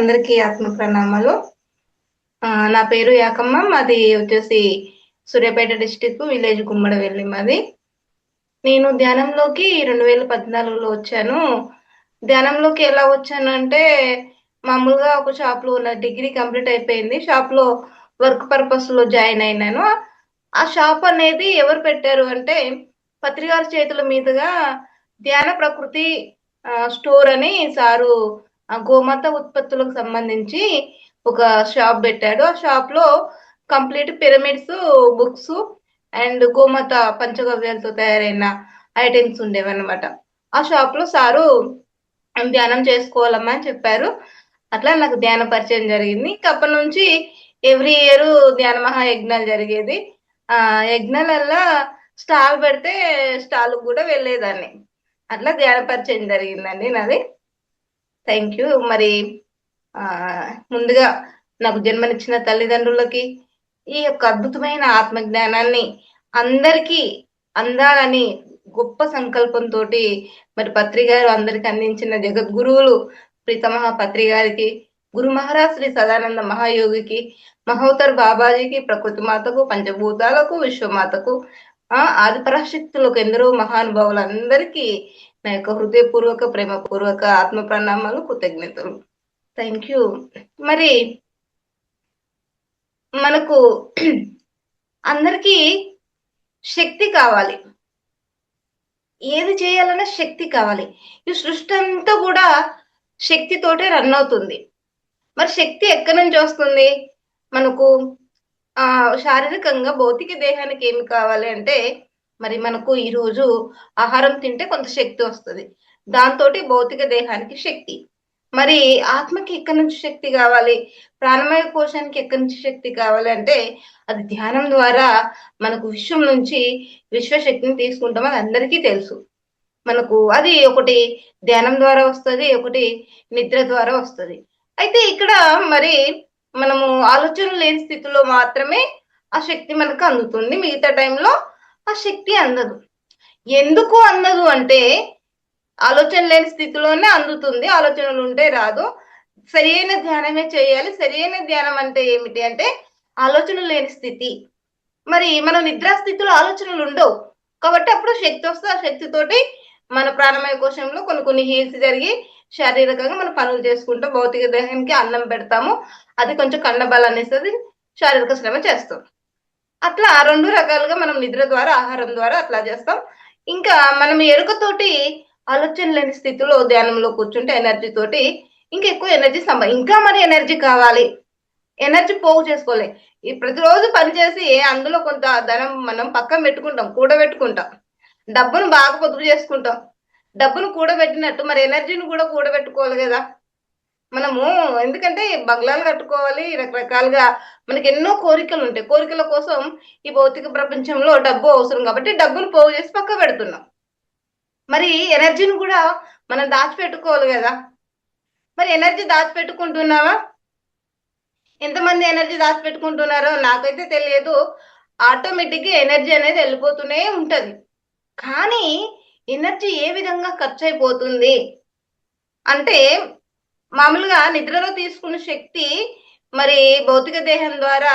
అందరికీ ఆత్మ ప్రణామాలు. నా పేరు యాకమ్మ. మాది వచ్చేసి సూర్యాపేట డిస్టిక్, విలేజ్ గుమ్మడివెల్లి మాది. నేను ధ్యానంలోకి 2014లో వచ్చాను. ధ్యానంలోకి ఎలా వచ్చాను అంటే, మామూలుగా ఒక షాప్లో ఉన్న డిగ్రీ కంప్లీట్ అయిపోయింది. షాప్లో వర్క్ పర్పస్లో జాయిన్ అయినాను. ఆ షాప్ అనేది ఎవరు పెట్టారు అంటే, పత్రికారి చేతుల మీదుగా ధ్యాన ప్రకృతి స్టోర్ అని సారు గోమాత ఉత్పత్తులకు సంబంధించి ఒక షాప్ పెట్టాడు. ఆ షాప్ లో కంప్లీట్ పిరమిడ్స్, బుక్స్ అండ్ గోమాత పంచగవ్యాలతో తయారైన ఐటమ్స్ ఉండేవన్నమాట. ఆ షాప్ లో సారు ధ్యానం చేసుకోవాలమ్మా అని చెప్పారు. అట్లా నాకు ధ్యాన పరిచయం జరిగింది. ఇంక అప్పటి నుంచి ఎవ్రీ ఇయర్ ధ్యాన మహాయజ్ఞాలు జరిగేది. యజ్ఞాలల్లా స్టాల్ పెడితే స్టాల్ కూడా వెళ్ళేదాన్ని. అట్లా ధ్యాన పరిచయం జరిగిందండి నాది. Thank you. మరి ముందుగా నాకు జన్మనిచ్చిన తల్లిదండ్రులకి, ఈ యొక్క అద్భుతమైన ఆత్మజ్ఞానాన్ని అందరికీ అందాలని గొప్ప సంకల్పంతో మరి పత్రి గారు అందరికి అందించిన జగద్గురువులు ప్రీతమహ పత్రి గారికి, గురు మహారాజ్ శ్రీ సదానంద మహాయోగికి, మహోత్తర్ బాబాజీకి, ప్రకృతి మాతకు, పంచభూతాలకు, విశ్వమాతకు, ఆది పరాశక్తులకు, ఎందరో మహానుభావులందరికీ నా యొక్క హృదయపూర్వక, ప్రేమపూర్వక ఆత్మ ప్రణామాలు, కృతజ్ఞతలు. Thank you. మరి మనకు అందరికీ శక్తి కావాలి. ఏది చేయాలన్నా శక్తి కావాలి. ఈ సృష్టి అంతా కూడా శక్తితోటే రన్ అవుతుంది. మరి శక్తి ఎక్కడి నుంచి వస్తుంది? మనకు శారీరకంగా భౌతిక దేహానికి ఏమి కావాలి అంటే, మరి మనకు ఈరోజు ఆహారం తింటే కొంత శక్తి వస్తుంది. దాంతో భౌతిక దేహానికి శక్తి. మరి ఆత్మకి ఎక్కడి నుంచి శక్తి కావాలి? ప్రాణమయ కోశానికి ఎక్కడి నుంచి శక్తి కావాలి అంటే, అది ధ్యానం ద్వారా మనకు విశ్వం నుంచి విశ్వశక్తిని తీసుకుంటాం. అది అందరికీ తెలుసు. మనకు అది ఒకటి ధ్యానం ద్వారా వస్తుంది, ఒకటి నిద్ర ద్వారా వస్తుంది. అయితే ఇక్కడ మరి మనము ఆలోచన లేని స్థితిలో మాత్రమే ఆ శక్తి మనకు అందుతుంది. మిగతా టైంలో ఆ శక్తి అందదు. ఎందుకు అందదు అంటే, ఆలోచన లేని స్థితిలోనే అందుతుంది. ఆలోచనలు ఉంటే రాదు. సరైన ధ్యానమే చేయాలి. సరైన ధ్యానం అంటే ఏమిటి అంటే, ఆలోచన లేని స్థితి. మరి మనం నిద్రా స్థితిలో ఆలోచనలు ఉండవు కాబట్టి అప్పుడు శక్తి వస్తే ఆ శక్తితోటి మన ప్రాణమయ కోశంలో కొన్ని కొన్ని హీల్స్ జరిగి శారీరకంగా మనం పనులు చేసుకుంటాం. భౌతిక దేహానికి అన్నం పెడతాము, అది కొంచెం కండబలాన్ని ఇస్తుంది, శారీరక శ్రమ చేస్తాం. అట్లా రెండు రకాలుగా మనం నిద్ర ద్వారా, ఆహారం ద్వారా అట్లా చేస్తాం. ఇంకా మనం ఎరుకతోటి ఆలోచన లేని స్థితిలో ధ్యానంలో కూర్చుంటే ఎనర్జీ తోటి ఇంకా ఎక్కువ ఎనర్జీ ఇంకా మరి ఎనర్జీ కావాలి. ఎనర్జీ పోగు చేసుకోలే. ఈ ప్రతిరోజు పనిచేసి అందులో కొంత ధనం మనం పక్కన పెట్టుకుంటాం, కూడబెట్టుకుంటాం. డబ్బును బాగా పొదుపు చేసుకుంటాం. డబ్బును కూడబెట్టినట్టు మరి ఎనర్జీని కూడా కూడబెట్టుకోవాలి కదా మనము. ఎందుకంటే బంగ్లాలు కట్టుకోవాలి, రకరకాలుగా మనకి ఎన్నో కోరికలు ఉంటాయి. కోరికల కోసం ఈ భౌతిక ప్రపంచంలో డబ్బు అవసరం కాబట్టి డబ్బును పోగు చేసి పక్క పెడుతున్నాం. మరి ఎనర్జీని కూడా మనం దాచిపెట్టుకోవాలి కదా. మరి ఎనర్జీ దాచిపెట్టుకుంటున్నావా? ఎంతమంది ఎనర్జీ దాచిపెట్టుకుంటున్నారో నాకైతే తెలియదు. ఆటోమేటిక్గా ఎనర్జీ అనేది వెళ్ళిపోతూనే ఉంటది. కానీ ఎనర్జీ ఏ విధంగా ఖర్చు అయిపోతుంది అంటే, మామూలుగా నిద్రలో తీసుకున్న శక్తి మరి భౌతిక దేహం ద్వారా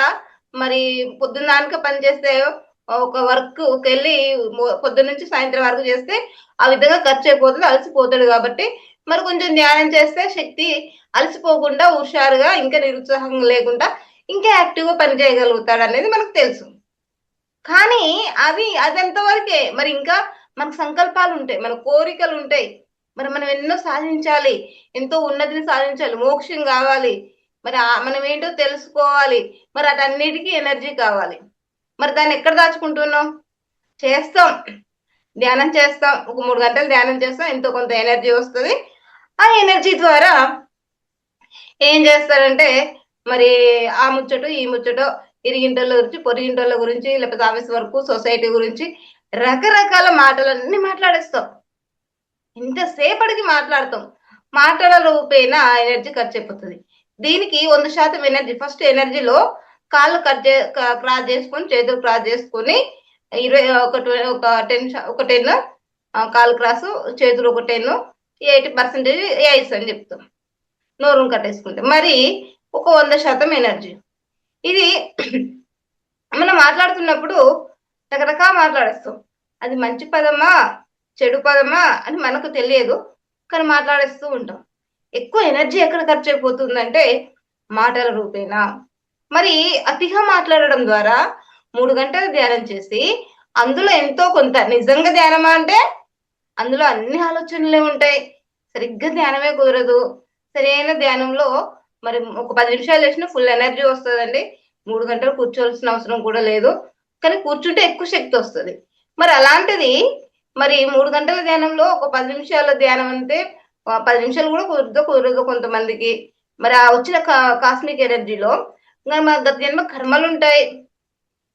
మరి పొద్దున్నాక పనిచేస్తే ఒక వర్క్ వెళ్ళి పొద్దున్న నుంచి సాయంత్రం వరకు చేస్తే ఆ విధంగా ఖర్చు అయిపోతుంది, అలసిపోతాడు. కాబట్టి మరి కొంచెం ధ్యానం చేస్తే శక్తి అలసిపోకుండా, హుషారుగా, ఇంకా నిరుత్సాహం లేకుండా ఇంకా యాక్టివ్గా పని చేయగలుగుతాడు అనేది మనకు తెలుసు. కానీ అది ఎంతవరకే. మరి ఇంకా మనకు సంకల్పాలు ఉంటాయి, మన కోరికలు ఉంటాయి. మరి మనం ఎన్నో సాధించాలి, ఎంతో ఉన్నతిని సాధించాలి, మోక్షం కావాలి, మరి మనం ఏంటో తెలుసుకోవాలి. మరి అటన్నిటికీ ఎనర్జీ కావాలి. మరి దాన్ని ఎక్కడ దాచుకుంటున్నాం? చేస్తాం, ధ్యానం చేస్తాం. ఒక 3 గంటలు ధ్యానం చేస్తాం, ఎంతో కొంత ఎనర్జీ వస్తుంది. ఆ ఎనర్జీ ద్వారా ఏం చేస్తారంటే, మరి ఆ ముచ్చటో ఈ ముచ్చటో ఇరిగింటోళ్ళ గురించి, పొరిగింటోళ్ళ గురించి, లేకపోతే ఆఫీస్ వరకు, సొసైటీ గురించి రకరకాల మాటలన్నీ మాట్లాడేస్తాం. ఇంతసేపటికి మాట్లాడతాం. మాటల రూపేణ ఎనర్జీ ఖర్చు అయిపోతుంది. దీనికి 100% ఎనర్జీ. ఫస్ట్ ఎనర్జీలో కాళ్ళు క్రాస్ చేసుకొని, చేతులు క్రాస్ చేసుకొని 10 కాలు క్రాసు, చేతులు ఒక 10, 80% ఐస్ అని చెప్తాం. నోరు కట్టేసుకుంటే మరి ఒక 100% ఎనర్జీ. ఇది మనం మాట్లాడుతున్నప్పుడు రకరకాల మాట్లాడేస్తాం. అది మంచి పదమా చెడు పదమా అని మనకు తెలియదు, కానీ మాట్లాడేస్తూ ఉంటాం. ఎక్కువ ఎనర్జీ ఎక్కడ ఖర్చు అయిపోతుందంటే మాటల రూపేణా. మరి అతిగా మాట్లాడడం ద్వారా 3 గంటలు ధ్యానం చేసి అందులో ఎంతో కొంత నిజంగా ధ్యానమా అంటే అందులో అన్ని ఆలోచనలే ఉంటాయి. సరిగ్గా ధ్యానమే కుదరదు. సరైన ధ్యానంలో మరి ఒక 10 నిమిషాలు చేసినా ఫుల్ ఎనర్జీ వస్తుందండి. 3 గంటలు కూర్చోవలసిన అవసరం కూడా లేదు, కానీ కూర్చుంటే ఎక్కువ శక్తి వస్తుంది. మరి అలాంటిది మరి 3 గంటల ధ్యానంలో ఒక 10 నిమిషాల ధ్యానం అంటే 10 నిమిషాలు కూడా కుదరదు కొంతమందికి. మరి ఆ వచ్చిన కాస్మిక్ ఎనర్జీలో మన గత జన్మ కర్మలు ఉంటాయి,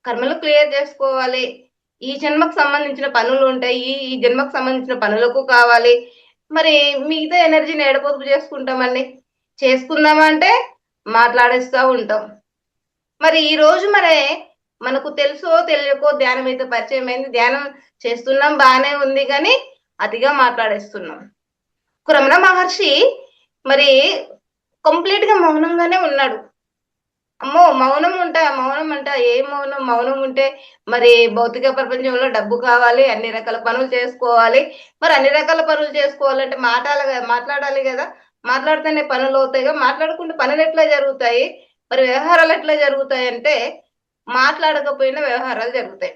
కర్మలు క్లియర్ చేసుకోవాలి. ఈ జన్మకు సంబంధించిన పనులు ఉంటాయి, ఈ జన్మకు సంబంధించిన పనులకు కావాలి. మరి మిగతా ఎనర్జీని ఎడపొదుపు చేసుకుంటామండి. చేసుకుందామంటే మాట్లాడేస్తూ ఉంటాం. మరి ఈ రోజు మరి మనకు తెలుసో తెలియకో ధ్యానం అయితే పరిచయం అయింది, ధ్యానం చేస్తున్నాం బాగానే ఉంది, కానీ అతిగా మాట్లాడేస్తున్నాం. రమణ మహర్షి మరి కంప్లీట్ గా మౌనంగానే ఉన్నాడు. అమ్మో మౌనం అంట ఏ మౌనం? మౌనం ఉంటే మరి భౌతిక ప్రపంచంలో డబ్బు కావాలి, అన్ని రకాల పనులు చేసుకోవాలి. మరి అన్ని రకాల పనులు చేసుకోవాలంటే మాట్లాడాలి కదా. మాట్లాడితేనే పనులు అవుతాయిగా. మాట్లాడుకుంటే పనులు ఎట్లా జరుగుతాయి, మరి వ్యవహారాలు ఎట్లా జరుగుతాయి అంటే మాట్లాడకపోయినా వ్యవహారాలు జరుగుతాయి.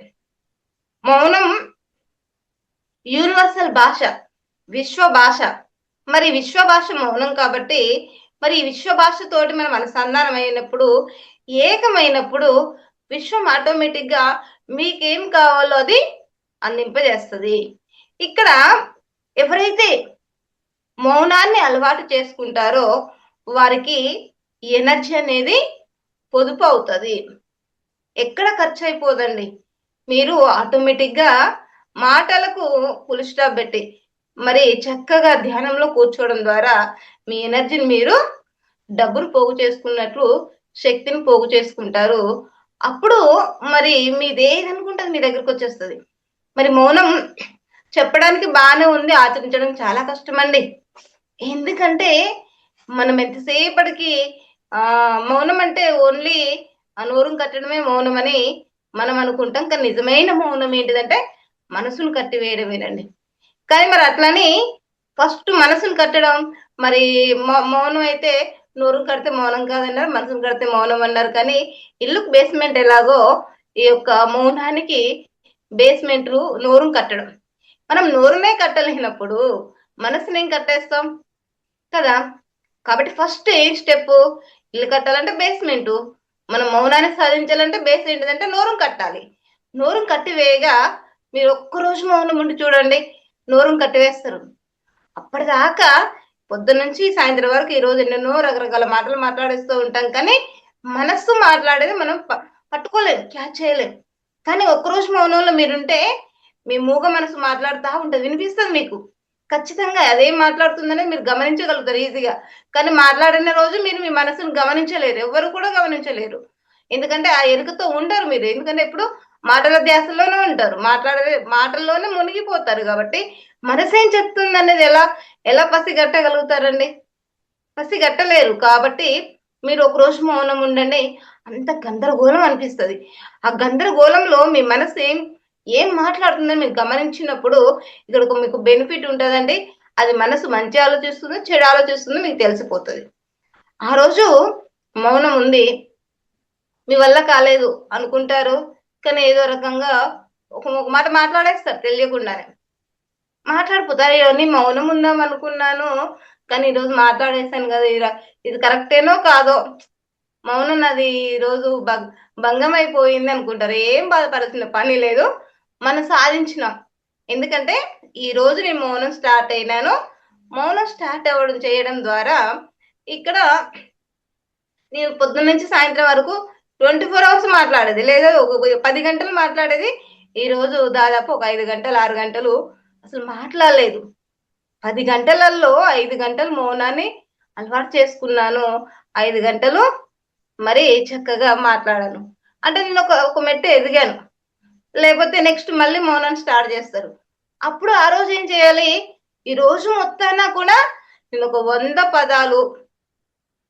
మౌనం యూనివర్సల్ భాష, విశ్వ భాష. మరి విశ్వ భాష మౌనం కాబట్టి మరి ఈ విశ్వ భాషతోటి మనం అనుసంధానం అయినప్పుడు, ఏకమైనప్పుడు విశ్వం ఆటోమేటిక్ గా మీకేం కావాలో అది అందింపజేస్తుంది. ఇక్కడ ఎవరైతే మౌనాన్ని అలవాటు చేసుకుంటారో వారికి ఎనర్జీ అనేది పొదుపు అవుతుంది, ఎక్కడ ఖర్చు అయిపోదండి. మీరు ఆటోమేటిక్ గా మాటలకు ఫుల్ స్టాప్ పెట్టి మరి చక్కగా ధ్యానంలో కూర్చోవడం ద్వారా మీ ఎనర్జీని మీరు డబ్బులు పోగు చేసుకున్నట్లు శక్తిని పోగు చేసుకుంటారు. అప్పుడు మరి మీది ఏది అనుకుంటే మీ దగ్గరకు వచ్చేస్తుంది. మరి మౌనం చెప్పడానికి బాగానే ఉంది, ఆచరించడం చాలా కష్టం అండి. ఎందుకంటే మనం ఎంతసేపటికి మౌనం అంటే ఓన్లీ నోరు కట్టడమే మౌనం అని మనం అనుకుంటాం, కానీ నిజమైన మౌనం ఏంటిదంటే మనసును కట్టివేయడమేనండి. కానీ మరి అట్లని ఫస్ట్ మనసును కట్టడం, మరి మౌనం అయితే నోరు కడితే మౌనం కాదన్నారు, మనసును కడితే మౌనం అన్నారు. కానీ ఇల్లుకు బేస్మెంట్ ఎలాగో ఈ యొక్క మౌనానికి బేస్మెంట్ నోరు కట్టడం. మనం నోరునే కట్టలేనప్పుడు మనసుని ఏం కట్టేస్తాం కదా. కాబట్టి ఫస్ట్ ఏం స్టెప్, ఇల్లు కట్టాలంటే బేస్మెంట్, మనం మౌనాన్ని సాధించాలంటే బేస్ ఏంటిదంటే నోరు కట్టాలి. నోరు కట్టివేయగా మీరు ఒక్కరోజు మౌనం ఉండి చూడండి, నోరు కట్టివేస్తారు. అప్పటిదాకా పొద్దున్న నుంచి సాయంత్రం వరకు ఈ రోజు ఎన్నెన్నో రకరకాల మాటలు మాట్లాడేస్తూ ఉంటాం, కానీ మనస్సు మాట్లాడేది మనం పట్టుకోలేం, క్యాచ్ చేయలేం. కానీ ఒక్కరోజు మౌనంలో మీరుంటే మీ మూగ మనసు మాట్లాడుతూ ఉంటుంది, వినిపిస్తుంది మీకు. ఖచ్చితంగా అదేం మాట్లాడుతుందనే మీరు గమనించగలుగుతారు ఈజీగా. కానీ మాట్లాడిన రోజు మీరు మీ మనసును గమనించలేరు, ఎవరు కూడా గమనించలేరు. ఎందుకంటే ఆ ఎరుకతో ఉండరు మీరు, ఎందుకంటే ఎప్పుడు మాటల ధ్యాసలోనే ఉంటారు, మాటల్లోనే మునిగిపోతారు. కాబట్టి మనసు ఏం చెప్తుంది అనేది ఎలా ఎలా పసిగట్టగలుగుతారండి? పసిగట్టలేరు. కాబట్టి మీరు ఒక రోజు మౌనం ఉండండి, అంత గందరగోళం అనిపిస్తుంది. ఆ గందరగోళంలో మీ మనసు ఏం మాట్లాడుతుందని మీరు గమనించినప్పుడు ఇక్కడ మీకు బెనిఫిట్ ఉంటుందండి. అది మనసు మంచి ఆలోచిస్తుందో చెడు ఆలోచిస్తుందో మీకు తెలిసిపోతుంది. ఆ రోజు మౌనం ఉంది, మీ వల్ల కాలేదు అనుకుంటారు, కానీ ఏదో రకంగా ఒక మాట మాట్లాడేస్తారు తెలియకుండానే. మాట్లాడిపోతారు, ఇవన్నీ మౌనం ఉందాం అనుకున్నాను కానీ ఈరోజు మాట్లాడేశాను కదా, ఇది కరెక్టేనో కాదో, మౌనం నాది ఈరోజు భంగం అయిపోయింది అనుకుంటారు. ఏం బాధపడాల్సిన పని లేదు, మనం సాధించినాం. ఎందుకంటే ఈ రోజు నేను మౌనం స్టార్ట్ అయినాను. మౌనం స్టార్ట్ అవ్వడం చేయడం ద్వారా ఇక్కడ నేను పొద్దున్న నుంచి సాయంత్రం వరకు 24 అవర్స్ మాట్లాడేది, లేదా ఒక 10 గంటలు మాట్లాడేది. ఈ రోజు దాదాపు ఒక 5 గంటలు 6 గంటలు అసలు మాట్లాడలేదు. 10 గంటలలో 5 గంటలు మౌనాన్ని అలవాటు చేసుకున్నాను, 5 గంటలు మరి చక్కగా మాట్లాడాను. అంటే నేను ఒక మెట్టు ఎదిగాను. లేకపోతే నెక్స్ట్ మళ్ళీ మౌనాన్ని స్టార్ట్ చేస్తారు. అప్పుడు ఆ రోజు ఏం చేయాలి, ఈ రోజు మొత్తాన కూడా నేను ఒక 100 పదాలు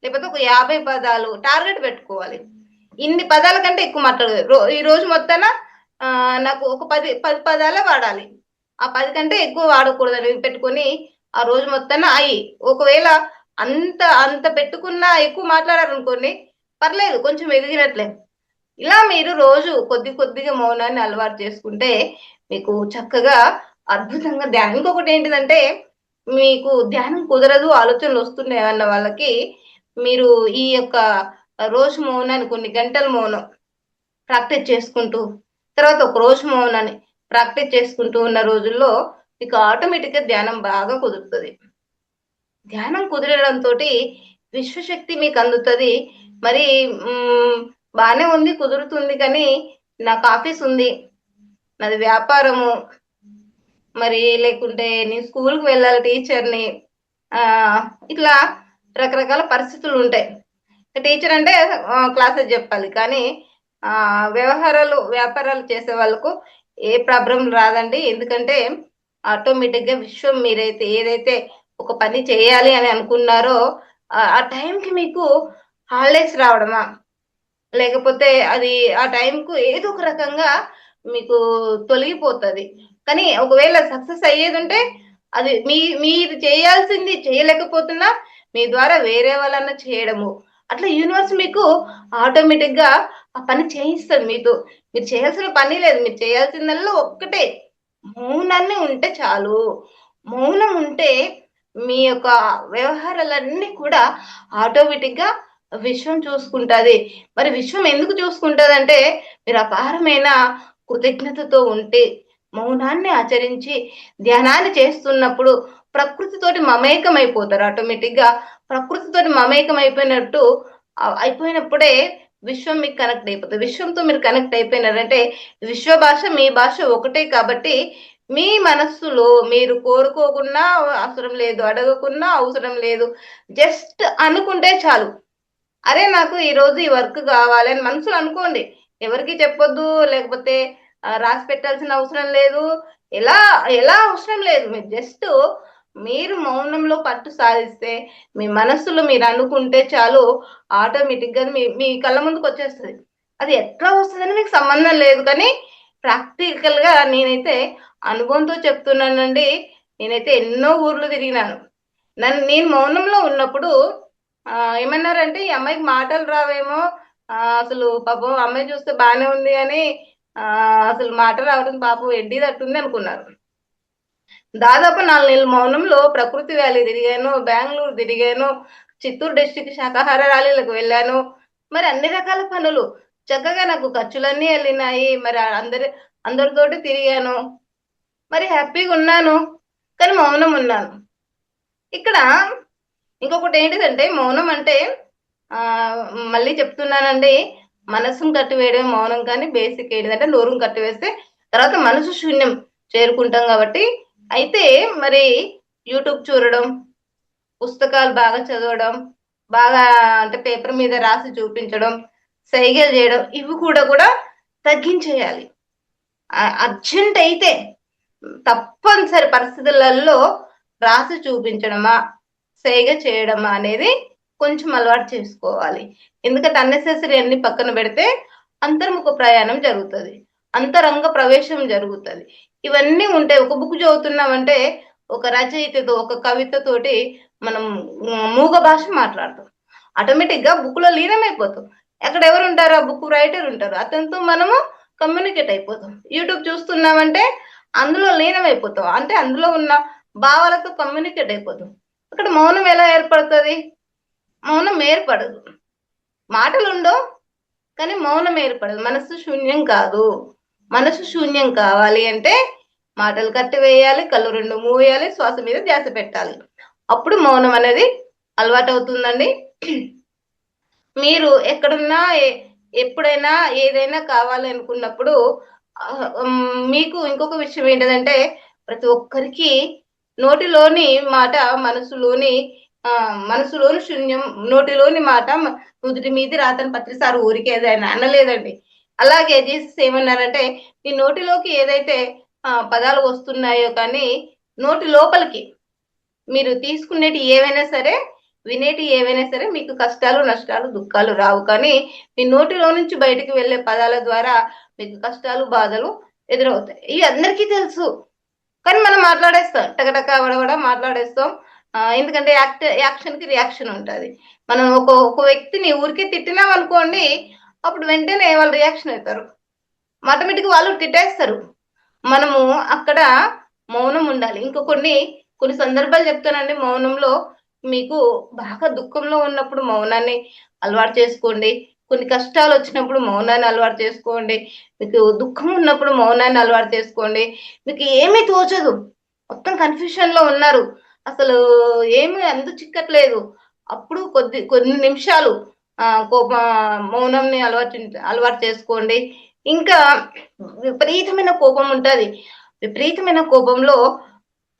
లేకపోతే ఒక 50 పదాలు టార్గెట్ పెట్టుకోవాలి. ఇన్ని పదాల కంటే ఎక్కువ మాట్లాడదు. ఈ రోజు మొత్తాన నాకు ఒక 10 పదాలే వాడాలి. ఆ 10 కంటే ఎక్కువ వాడకూడదని పెట్టుకొని ఆ రోజు మొత్తాన ఒకవేళ అంత పెట్టుకున్నా ఎక్కువ మాట్లాడారనుకోండి, పర్లేదు, కొంచెం ఎదిగినట్లే. ఇలా మీరు రోజు కొద్దిగా మౌనాన్ని అలవాటు చేసుకుంటే మీకు చక్కగా అద్భుతంగా ధ్యానం. ఇంకొకటి ఏంటిదంటే, మీకు ధ్యానం కుదరదు, ఆలోచనలు వస్తున్నాయి అన్న వాళ్ళకి మీరు ఈ యొక్క రోజు మౌనాన్ని కొన్ని గంటల మౌనం ప్రాక్టీస్ చేసుకుంటూ, తర్వాత ఒక రోజు మౌనాన్ని ప్రాక్టీస్ చేసుకుంటూ ఉన్న రోజుల్లో మీకు ఆటోమేటిక్ గా ధ్యానం బాగా కుదురుతుంది. ధ్యానం కుదిరడంతో విశ్వశక్తి మీకు అందుతుంది. మరి బానే ఉంది, కుదురుతుంది, కానీ నాకు ఆఫీస్ ఉంది, నాది వ్యాపారము, మరి లేకుంటే నేను స్కూల్కి వెళ్ళాలి, టీచర్ని, ఇట్లా రకరకాల పరిస్థితులు ఉంటాయి. టీచర్ అంటే క్లాసెస్ చెప్పాలి, కానీ వ్యాపారాలు చేసే వాళ్ళకు ఏ ప్రాబ్లం రాదండి. ఎందుకంటే ఆటోమేటిక్గా విశ్వం మీరైతే ఏదైతే ఒక పని చేయాలి అని అనుకున్నారో ఆ టైంకి మీకు హాలిడేస్ రావడమా, లేకపోతే అది ఆ టైంకు ఏదో ఒక రకంగా మీకు తొలగిపోతుంది. కానీ ఒకవేళ సక్సెస్ అయ్యేది ఉంటే అది మీరు చేయాల్సింది చేయలేకపోతున్నా మీ ద్వారా వేరే వాళ్ళన్నా చేయడము, అట్లా యూనివర్స్ మీకు ఆటోమేటిక్ గా ఆ పని చేయిస్తుంది. మీరు చేయాల్సిన పని లేదు. మీరు చేయాల్సిందల్లా ఒక్కటే, మౌనాన్ని ఉంటే చాలు. మౌనం ఉంటే మీ యొక్క వ్యవహారాలన్నీ కూడా ఆటోమేటిక్ గా విశ్వం చూసుకుంటది. మరి విశ్వం ఎందుకు చూసుకుంటది అంటే, మీరు అపారమైన కృతజ్ఞతతో ఉంటే, మౌనాన్ని ఆచరించి ధ్యానాన్ని చేస్తున్నప్పుడు ప్రకృతితోటి మమేకం అయిపోతారు. ఆటోమేటిక్ గా ప్రకృతితోటి మమేకం అయిపోయినప్పుడే విశ్వం మీకు కనెక్ట్ అయిపోతుంది. విశ్వంతో మీరు కనెక్ట్ అయిపోయినారంటే విశ్వ భాష మీ భాష ఒకటే. కాబట్టి మీ మనస్సులో మీరు కోరుకోకున్నా అవసరం లేదు, అడగకున్నా అవసరం లేదు, జస్ట్ అనుకుంటే చాలు. అరే నాకు ఈ రోజు ఈ వర్క్ కావాలి అని మనసులో అనుకోండి. ఎవరికి చెప్పొద్దు, లేకపోతే రాసి పెట్టాల్సిన అవసరం లేదు, ఎలా ఎలా అవసరం లేదు. మీరు జస్ట్ మీరు మౌనంలో పట్టు సాధిస్తే, మీ మనస్సులో మీరు అనుకుంటే చాలు, ఆటోమేటిక్ గా మీ కళ్ళ ముందుకు వచ్చేస్తుంది. అది ఎట్లా వస్తుందని మీకు సంబంధం లేదు, కానీ ప్రాక్టికల్ గా నేనైతే అనుభవంతో చెప్తున్నానండి. నేనైతే ఎన్నో ఊర్లు తిరిగినాను. నేను మౌనంలో ఉన్నప్పుడు ఏమన్నారంటే, ఈ అమ్మాయికి మాటలు రావేమో, అసలు పాపం అమ్మాయి చూస్తే బాగానే ఉంది అని అసలు మాటలు రావడం పాపం ఎడ్డి తట్టుంది అనుకున్నారు. దాదాపు 4 నెలల మౌనంలో ప్రకృతి వ్యాలీ తిరిగాను, బెంగళూరు తిరిగాను, చిత్తూరు డిస్టిక్ శాకాహార ర్యాలీలకు వెళ్ళాను. మరి అన్ని రకాల పనులు చక్కగా నాకు ఖర్చులన్నీ వెళ్ళినాయి. మరి అందరితోటి తిరిగాను, మరి హ్యాపీగా ఉన్నాను, కానీ మౌనం ఉన్నాను. ఇక్కడ ఇంకొకటి ఏంటిదంటే, మౌనం అంటే మళ్ళీ చెప్తున్నానండి, మనసును కట్టివేయడం మౌనం. కానీ బేసిక్ ఏంటిదంటే, నోరును కట్టివేస్తే తర్వాత మనసు శూన్యం చేరుకుంటాం. కాబట్టి అయితే మరి యూట్యూబ్ చూడడం, పుస్తకాలు బాగా చదవడం, బాగా అంటే పేపర్ మీద రాసి చూపించడం, సైగలు చేయడం, ఇవి కూడా తగ్గించేయాలి. అర్జెంట్ అయితే తప్పనిసరి పరిస్థితులలో రాసి చూపించడమా, సైగ చేయడమా అనేది కొంచెం అలవాటు చేసుకోవాలి. ఎందుకంటే అన్నెసెసరీ అన్ని పక్కన పెడితే అంతర్ముఖ ప్రయాణం జరుగుతుంది, అంతరంగ ప్రవేశం జరుగుతుంది. ఇవన్నీ ఉంటాయి. ఒక బుక్ చదువుతున్నామంటే ఒక రచయితతో, ఒక కవితతోటి మనం మూగ భాష మాట్లాడతాం. ఆటోమేటిక్ గా బుక్ లో లీనమైపోతాం. అక్కడ ఎవరు ఉంటారు? ఆ బుక్ రైటర్ ఉంటారు, అతనితో మనము కమ్యూనికేట్ అయిపోతాం. యూట్యూబ్ చూస్తున్నామంటే అందులో లీనమైపోతాం, అంటే అందులో ఉన్న భావాలతో కమ్యూనికేట్ అయిపోతాం. అక్కడ మౌనం ఎలా ఏర్పడుతుంది? మౌనం ఏర్పడదు. మాటలు ఉండవు, కానీ మౌనం ఏర్పడదు. మనసు శూన్యం కాదు. మనసు శూన్యం కావాలి అంటే మాటలు కట్టివేయాలి, కళ్ళు 2 మూయాలి, శ్వాస మీద ధ్యాస పెట్టాలి. అప్పుడు మౌనం అనేది అలవాటు అవుతుందండి. మీరు ఎక్కడున్నా ఎప్పుడైనా ఏదైనా కావాలి అనుకున్నప్పుడు మీకు ఇంకొక విషయం ఏంటంటే, ప్రతి ఒక్కరికి నోటిలోని మాట మనసులోని శూన్యం, నోటిలోని మాట నుదుటి మీది రాతని పత్రిసారి ఊరికే ఏదైనా అనలేదండి. అలాగే జీసస్ ఏమన్నారంటే, మీ నోటిలోకి ఏదైతే పదాలు వస్తున్నాయో కానీ నోటి లోపలికి మీరు తీసుకునేటి ఏవైనా సరే వినేటి ఏవైనా సరే మీకు కష్టాలు నష్టాలు దుఃఖాలు రావు, కానీ మీ నోటిలో నుంచి బయటికి వెళ్ళే పదాల ద్వారా మీకు కష్టాలు బాధలు ఎదురవుతాయి. ఇవి అందరికీ తెలుసు, కానీ మనం మాట్లాడేస్తాం, టకటక వడవడ మాట్లాడేస్తాం. ఎందుకంటే యాక్షన్ కి రియాక్షన్ ఉంటుంది. మనం ఒక వ్యక్తిని ఊరికే తిట్టినాం అనుకోండి, అప్పుడు వెంటనే వాళ్ళు రియాక్షన్ అవుతారు, ఆటోమేటిక్ వాళ్ళు తిట్టేస్తారు. మనము అక్కడ మౌనం ఉండాలి. ఇంకా కొన్ని సందర్భాలు చెప్తానండి. మౌనంలో మీకు బాగా దుఃఖంలో ఉన్నప్పుడు మౌనాన్ని అలవాటు చేసుకోండి. కొన్ని కష్టాలు వచ్చినప్పుడు మౌనాన్ని అలవాటు చేసుకోండి. మీకు దుఃఖం ఉన్నప్పుడు మౌనాన్ని అలవాటు చేసుకోండి. మీకు ఏమీ తోచదు, మొత్తం కన్ఫ్యూషన్ లో ఉన్నారు, అసలు ఏమి అందు చిక్కట్లేదు, అప్పుడు కొన్ని నిమిషాలు కోప మౌనంని అలవాటు చేసుకోండి. ఇంకా విపరీతమైన కోపం ఉంటుంది. విపరీతమైన కోపంలో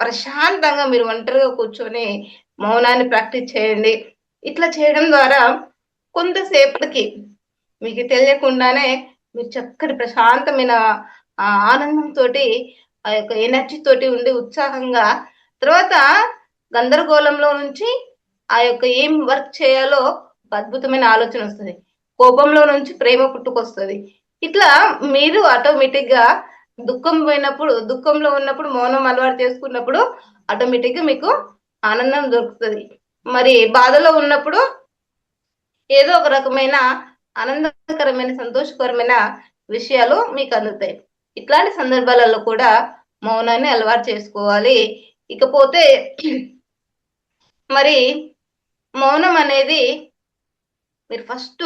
ప్రశాంతంగా మీరు ఒంటరిగా కూర్చొని మౌనాన్ని ప్రాక్టీస్ చేయండి. ఇట్లా చేయడం ద్వారా కొంతసేపటికి మీకు తెలియకుండానే మీరు చక్కటి ప్రశాంతమైన ఆనందంతో, ఆ యొక్క ఎనర్జీ తోటి ఉండి ఉత్సాహంగా, తర్వాత గందరగోళంలో నుంచి ఆ యొక్క ఏం వర్క్ చేయాలో అద్భుతమైన ఆలోచన వస్తుంది. కోపంలో నుంచి ప్రేమ పుట్టుకొస్తుంది. ఇట్లా మీరు ఆటోమేటిక్ గా దుఃఖంలో ఉన్నప్పుడు మౌనం అలవాటు చేసుకున్నప్పుడు ఆటోమేటిక్ గా మీకు ఆనందం దొరుకుతుంది. మరి బాధలో ఉన్నప్పుడు ఏదో ఒక రకమైన ఆనందకరమైన సంతోషకరమైన విషయాలు మీకు అందుతాయి. ఇట్లాంటి సందర్భాలలో కూడా మౌనాన్ని అలవాటు చేసుకోవాలి. ఇకపోతే మరి మౌనం అనేది మీరు ఫస్ట్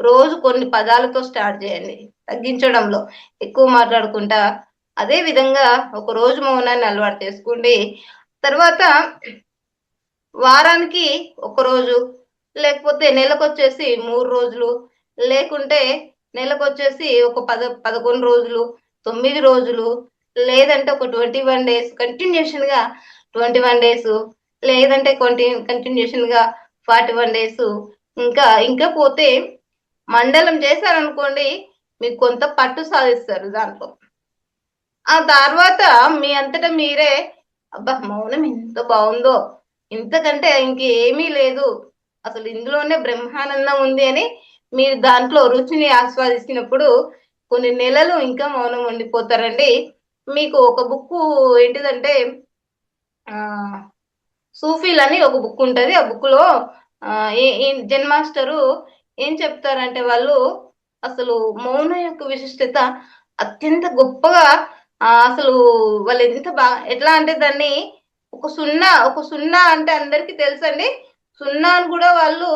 రోజు కొన్ని పదాలతో స్టార్ట్ చేయండి, తగ్గించడంలో ఎక్కువ మాట్లాడుకుంటా. అదే విధంగా ఒక రోజు మౌనాన్ని అలవాటు చేసుకోండి. తర్వాత వారానికి ఒక రోజు, లేకపోతే నెలకొచ్చేసి 3 రోజులు, లేకుంటే నెలకొచ్చేసి ఒక 11 రోజులు, 9 రోజులు, లేదంటే ఒక 21 డేస్ కంటిన్యూషన్ గా 21 డేస్, లేదంటే కంటిన్యూషన్ గా 41 డేస్. ఇంకా పోతే మండలం చేశారనుకోండి, మీకు కొంత పట్టు సాధిస్తారు దాంట్లో. ఆ తర్వాత మీ అంతటా మీరే అబ్బా మౌనం ఎంత బాగుందో, ఇంతకంటే ఇంకేమీ లేదు, అసలు ఇందులోనే బ్రహ్మానందం ఉంది అని మీరు దాంట్లో రుచిని ఆస్వాదించినప్పుడు కొన్ని నెలలు ఇంకా మౌనం ఉండిపోతారండి. మీకు ఒక బుక్ ఏంటిదంటే ఆ సూఫీల్ అని ఒక బుక్ ఉంటది. ఆ బుక్ లో జెన్ మాస్టరు ఏం చెప్తారంటే, వాళ్ళు అసలు మౌనం యొక్క విశిష్టత అత్యంత గొప్పగా అసలు వాళ్ళు ఎంత ఎట్లా అంటే దాన్ని ఒక సున్నా అంటే అందరికి తెలుసండి. సున్నాను కూడా వాళ్ళు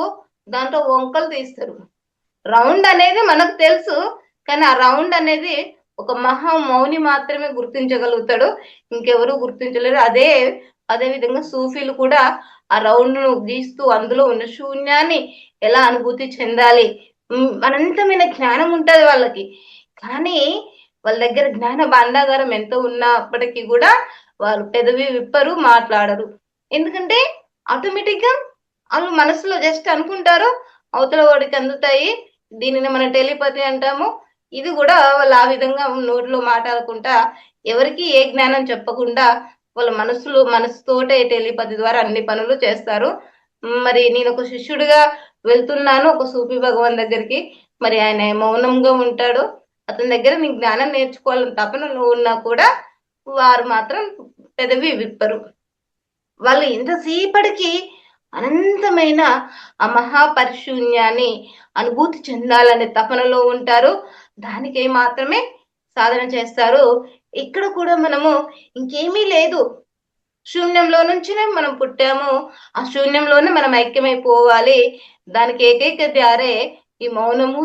దాంట్లో వంకలు తీస్తారు. రౌండ్ అనేది మనకు తెలుసు, కానీ ఆ రౌండ్ అనేది ఒక మహా మౌని మాత్రమే గుర్తించగలుగుతాడు, ఇంకెవరు గుర్తించలేరు. అదే విధంగా సూఫీలు కూడా ఆ రౌండ్ ను గీస్తూ అందులో ఉన్న శూన్యాన్ని ఎలా అనుభూతి చెందాలి, అనంతమైన జ్ఞానం ఉంటది వాళ్ళకి. కానీ వాళ్ళ దగ్గర జ్ఞాన భాండాగారం ఎంత ఉన్నప్పటికీ కూడా వాళ్ళు పెదవి విప్పరు, మాట్లాడరు. ఎందుకంటే ఆటోమేటిక్ గా వాళ్ళు మనసులో జస్ట్ అనుకుంటారు, అవతల వాడికి అందుతాయి. దీనిని మనం టెలిపతి అంటాము. ఇది కూడా వాళ్ళు ఆ విధంగా నోటిలో మాట్లాడకుండా, ఎవరికి ఏ జ్ఞానం చెప్పకుండా వాళ్ళ మనసుతోటే టెలిపతి ద్వారా అన్ని పనులు చేస్తారు. మరి నేను ఒక శిష్యుడిగా వెళ్తున్నాను ఒక సూఫీ భగవాన్ దగ్గరికి. మరి ఆయన మౌనంగా ఉంటాడు, అతని దగ్గర నీ జ్ఞానం నేర్చుకోవాలని తపనలో ఉన్నా కూడా వారు మాత్రం పెదవి విప్పరు. వాళ్ళు ఎంతసేపటికి అనంతమైన ఆ మహాపరిశూన్యాన్ని అనుభూతి చెందాలనే తపనలో ఉంటారు, దానికి మాత్రమే సాధన చేస్తారు. ఇక్కడ కూడా మనము ఇంకేమీ లేదు, శూన్యంలో నుంచినే మనం పుట్టాము, ఆ శూన్యంలోనే మనం ఐక్యమైపోవాలి. దానికి ఏకైక దారే ఈ మౌనము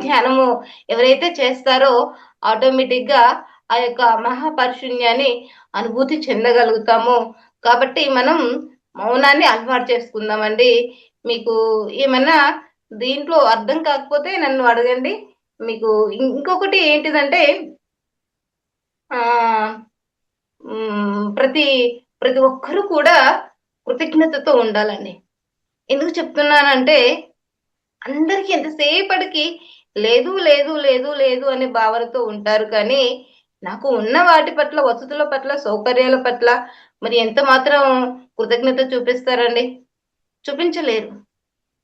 ధ్యానము ఎవరైతే చేస్తారో ఆటోమేటిక్ గా ఆ యొక్క మహాపరిశూన్యాన్ని అనుభూతి చెందగలుగుతాము. కాబట్టి మనం మౌనాన్ని అలవాటు చేసుకుందామండి. మీకు ఏమన్నా దీంట్లో అర్థం కాకపోతే నన్ను అడగండి. మీకు ఇంకొకటి ఏంటిదంటే ఆ ప్రతి ప్రతి ఒక్కరూ కూడా కృతజ్ఞతతో ఉండాలండి. ఎందుకు చెప్తున్నానంటే, అందరికి ఎంతసేపటికి లేదు లేదు లేదు లేదు అనే భావనతో ఉంటారు, కానీ నాకు ఉన్న వాటి పట్ల, వసతుల పట్ల, సౌకర్యాల పట్ల మరి ఎంత మాత్రం కృతజ్ఞత చూపిస్తారండి? చూపించలేరు.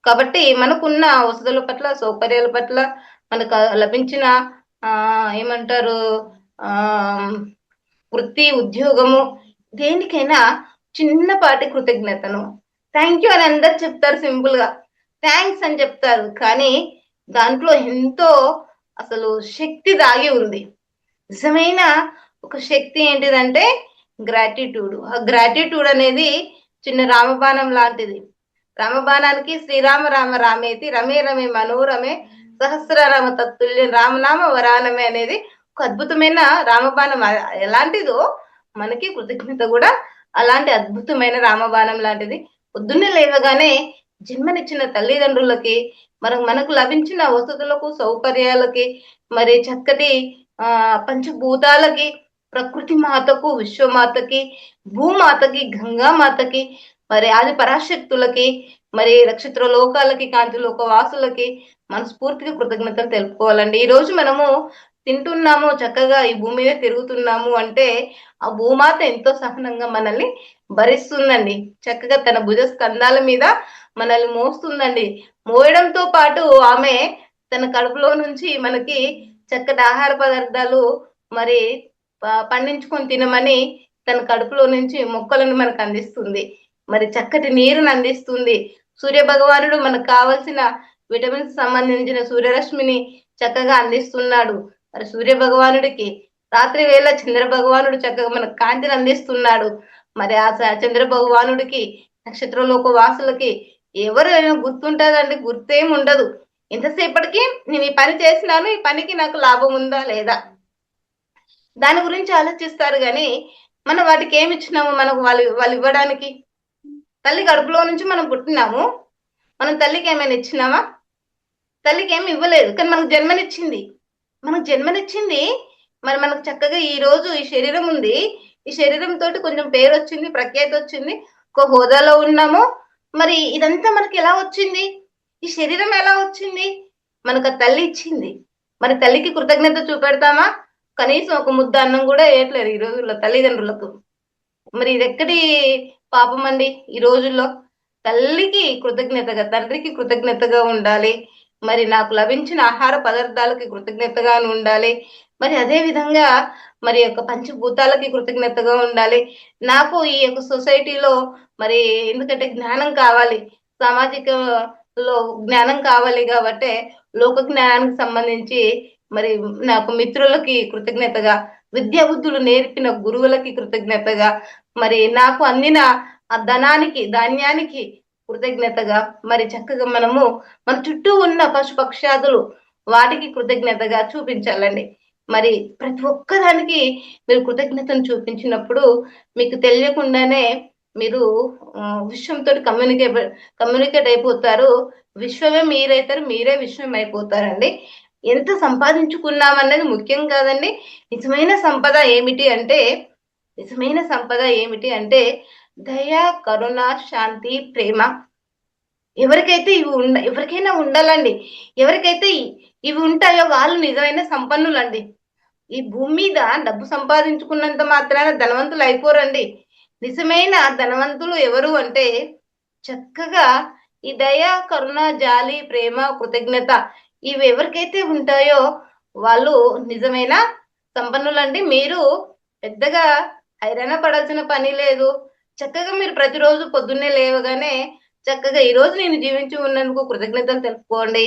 కాబట్టి మనకున్న వసతుల పట్ల, సౌకర్యాల పట్ల, మనకు లభించిన ఏమంటారు వృత్తి, ఉద్యోగము, దేనికైనా చిన్నపాటి కృతజ్ఞతను థ్యాంక్ యూ అని అందరు చెప్తారు, సింపుల్ గా థ్యాంక్స్ అని చెప్తారు. కానీ దాంట్లో ఎంతో అసలు శక్తి దాగి ఉంది. నిజమైన ఒక శక్తి ఏంటిదంటే గ్రాటిట్యూడ్. ఆ గ్రాటిట్యూడ్ అనేది చిన్న రామబాణం లాంటిది. రామబాణానికి శ్రీరామ రామ రామేతి రమే రమే మనోరమే సహస్రరామ తత్తుల్యం రామనామ వరానమే అనేది ఒక అద్భుతమైన రామబాణం. ఎలాంటిదో మనకి కృతజ్ఞత కూడా అలాంటి అద్భుతమైన రామబాణం లాంటిది. పొద్దున్నే లేవగానే జన్మనిచ్చిన తల్లిదండ్రులకి, మనకు లభించిన వసతులకు, సౌకర్యాలకి, మరి చక్కటి పంచభూతాలకి, ప్రకృతి మాతకు, విశ్వమాతకి, భూమాతకి, గంగామాతకి, మరి ఆది పరాశక్తులకి, మరి నక్షత్ర లోకాలకి, కాంతి లోక వాసులకి మనస్ఫూర్తిగా కృతజ్ఞతలు తెలుపుకోవాలండి. ఈ రోజు మనము తింటున్నాము, చక్కగా ఈ భూమి మీద తిరుగుతున్నాము అంటే ఆ భూమాత ఎంతో సహనంగా మనల్ని భరిస్తుందండి. చక్కగా తన భుజ స్కంధాల మీద మనల్ని మోస్తుందండి. మోయడంతో పాటు ఆమె తన కడుపులో నుంచి మనకి చక్కటి ఆహార పదార్థాలు మరి పండించుకొని తినమని తన కడుపులో నుంచి మొక్కలను మనకు అందిస్తుంది. మరి చక్కటి నీరుని అందిస్తుంది. సూర్య భగవానుడు మనకు కావలసిన విటమిన్స్ సంబంధించిన సూర్యరశ్మిని చక్కగా అందిస్తున్నాడు. మరి సూర్య భగవానుడికి రాత్రి వేళ చంద్ర భగవానుడు చక్కగా మనకు కాంతిని అందిస్తున్నాడు. మరి ఆ చంద్ర భగవానుడికి, నక్షత్రలోక వాసులకి ఎవరైనా గుర్తుంటుందండి? గుర్తేం ఉండదు. ఎంతసేపటికి నేను ఈ పని చేసినాను, ఈ పనికి నాకు లాభం ఉందా లేదా, దాని గురించి ఆలోచిస్తారు. కానీ మనం వాటికి ఏమి ఇచ్చినాము? మనకు వాళ్ళు ఇవ్వడానికి తల్లి కడుపులో నుంచి మనం పుట్టినాము. మనం తల్లికి ఏమైనా ఇచ్చినామా? తల్లికి ఏమి ఇవ్వలేదు. కానీ మనకు జన్మనిచ్చింది. మరి మనకు చక్కగా ఈ రోజు ఈ శరీరం ఉంది. ఈ శరీరంతో కొంచెం పేరు వచ్చింది, ప్రఖ్యాతి వచ్చింది, ఒక హోదాలో ఉన్నాము. మరి ఇదంతా మనకి ఎలా వచ్చింది? ఈ శరీరం ఎలా వచ్చింది? మనకు ఆ తల్లి ఇచ్చింది. మరి తల్లికి కృతజ్ఞత చూపెడతామా? కనీసం ఒక ముద్ద అన్నం కూడా వేయట్లేదు ఈ రోజుల్లో తల్లిదండ్రులకు. మరి ఇది ఎక్కడి పాపం అండి? ఈ రోజుల్లో తల్లికి కృతజ్ఞతగా, తండ్రికి కృతజ్ఞతగా ఉండాలి. మరి నాకు లభించిన ఆహార పదార్థాలకి కృతజ్ఞతగా ఉండాలి. మరి అదే విధంగా మరి యొక్క పంచభూతాలకి కృతజ్ఞతగా ఉండాలి. నాకు ఈ యొక్క సొసైటీలో మరి ఎందుకంటే జ్ఞానం కావాలి, సామాజికలో జ్ఞానం కావాలి కాబట్టి లోక జ్ఞానానికి సంబంధించి మరి నాకు మిత్రులకి కృతజ్ఞతగా, విద్యా బుద్ధులు నేర్పిన గురువులకి కృతజ్ఞతగా, మరి నాకు అందిన ఆ ధనానికి, ధాన్యానికి కృతజ్ఞతగా, మరి చక్కగా మనము మన చుట్టూ ఉన్న పశుపక్షాదులు వాటికి కృతజ్ఞతగా చూపించాలండి. మరి ప్రతి ఒక్కదానికి మీరు కృతజ్ఞతను చూపించినప్పుడు మీకు తెలియకుండానే మీరు విశ్వంతో కమ్యూనికేట్ అయిపోతారు. విశ్వమే మీరైతారు, మీరే విశ్వం అయిపోతారండి. ఎంత సంపాదించుకున్నామన్నది ముఖ్యం కాదండి. నిజమైన సంపద ఏమిటి అంటే దయ, కరుణ, శాంతి, ప్రేమ. ఎవరికైతే ఎవరికైనా ఉండాలండి. ఎవరికైతే ఇవి ఉంటాయో వాళ్ళు నిజమైన సంపన్నులండి. ఈ భూమి మీద డబ్బు సంపాదించుకున్నంత మాత్రాన ధనవంతులు అయిపోరండి. నిజమైన ధనవంతులు ఎవరు అంటే చక్కగా ఈ దయ, కరుణ, జాలి, ప్రేమ, కృతజ్ఞత ఇవి ఎవరికైతే ఉంటాయో వాళ్ళు నిజమైన సంపన్నులండి. మీరు పెద్దగా హైరాణ పడాల్సిన పని లేదు. చక్కగా మీరు ప్రతిరోజు పొద్దున్నే లేవగానే చక్కగా ఈ రోజు నేను జీవించి ఉన్నందుకు కృతజ్ఞతలు తెలుపుకోండి.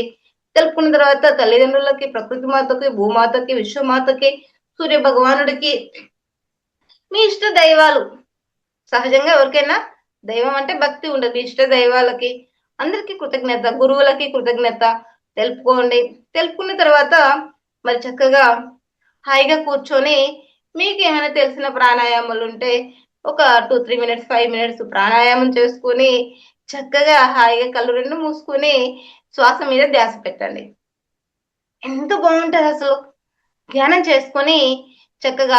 తెలుపుకున్న తర్వాత తల్లిదండ్రులకి, ప్రకృతి మాతకి, భూమాతకి, విశ్వమాతకి, సూర్య భగవానుడికి, మీ ఇష్ట దైవాలు, సహజంగా ఎవరికైనా దైవం అంటే భక్తి ఉండదు. మీ ఇష్ట దైవాలకి అందరికి కృతజ్ఞత, గురువులకి కృతజ్ఞత తెలుపుకోండి. తెలుపుకున్న తర్వాత మరి చక్కగా హాయిగా కూర్చొని మీకు ఏమైనా తెలిసిన ప్రాణాయామాలు ఉంటే ఒక 2-3 మినిట్స్, 5 మినిట్స్ ప్రాణాయామం చేసుకుని చక్కగా హాయిగా కళ్ళు రెండు మూసుకుని శ్వాస మీద ధ్యాస పెట్టండి. ఎంత బాగుంటది అసలు. ధ్యానం చేసుకొని చక్కగా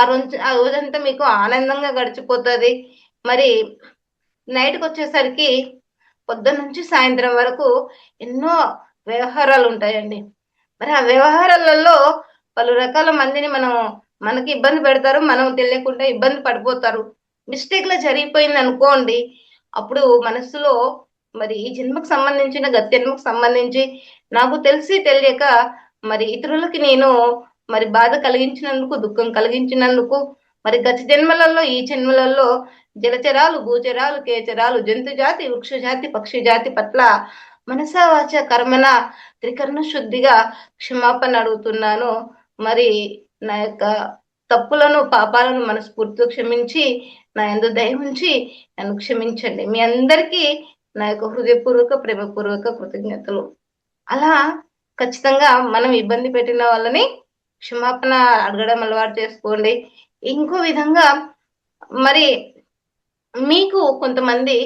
ఆ రోజంతా మీకు ఆనందంగా గడిచిపోతుంది. మరి నైట్కి వచ్చేసరికి పొద్దున్న నుంచి సాయంత్రం వరకు ఎన్నో వ్యవహారాలు ఉంటాయండి. మరి ఆ వ్యవహారాలలో పలు రకాల మందిని మనకి ఇబ్బంది పెడతారు, మనం తెలియకుండా ఇబ్బంది పడిపోతారు. మిస్టేక్ లో జరిగిపోయింది అనుకోండి, అప్పుడు మనస్సులో మరి ఈ జన్మకు సంబంధించిన గత జన్మకు సంబంధించి నాకు తెలిసి తెలియక మరి ఇతరులకి నేను మరి బాధ కలిగించినందుకు, దుఃఖం కలిగించినందుకు, మరి గత జన్మలలో ఈ జన్మలలో జలచరాలు, భూచరాలు, కేచరాలు, జంతు జాతి, వృక్ష జాతి, పక్షి జాతి పట్ల మనసా వాచ కర్మన త్రికరణ శుద్ధిగా క్షమాపణ అడుగుతున్నాను. మరి నా యొక్క తప్పులను, పాపాలను మనస్ఫూర్తిగా క్షమించి నా యందు దయ ఉంచి నన్ను క్షమించండి. మీ అందరికీ నా యొక్క హృదయపూర్వక, ప్రేమపూర్వక కృతజ్ఞతలు. అలా ఖచ్చితంగా మనం ఇబ్బంది పెట్టిన వాళ్ళని క్షమాపణ అడగడం అలవాటు చేసుకోండి. ఇంకో విధంగా మరి మీకు కొంతమంది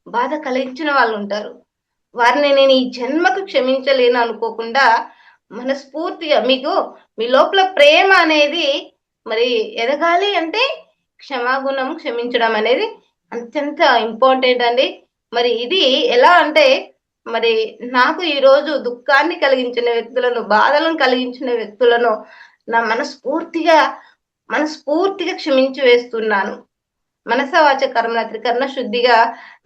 బాధ కలిగించిన వాళ్ళు ఉంటారు. వారిని నేను ఈ జన్మకు క్షమించలేను అనుకోకుండా మనస్ఫూర్తిగా మీకు మీ లోపల ప్రేమ అనేది మరి ఎదగాలి అంటే క్షమాగుణం, క్షమించడం అనేది అత్యంత ఇంపార్టెంట్ అండి. మరి ఇది ఎలా అంటే మరి నాకు ఈరోజు దుఃఖాన్ని కలిగించిన వ్యక్తులను, బాధలను కలిగించిన వ్యక్తులను నా మనస్ఫూర్తిగా క్షమించి వేస్తున్నాను. మనస వాచ కర్మ త్రికరణ శుద్ధిగా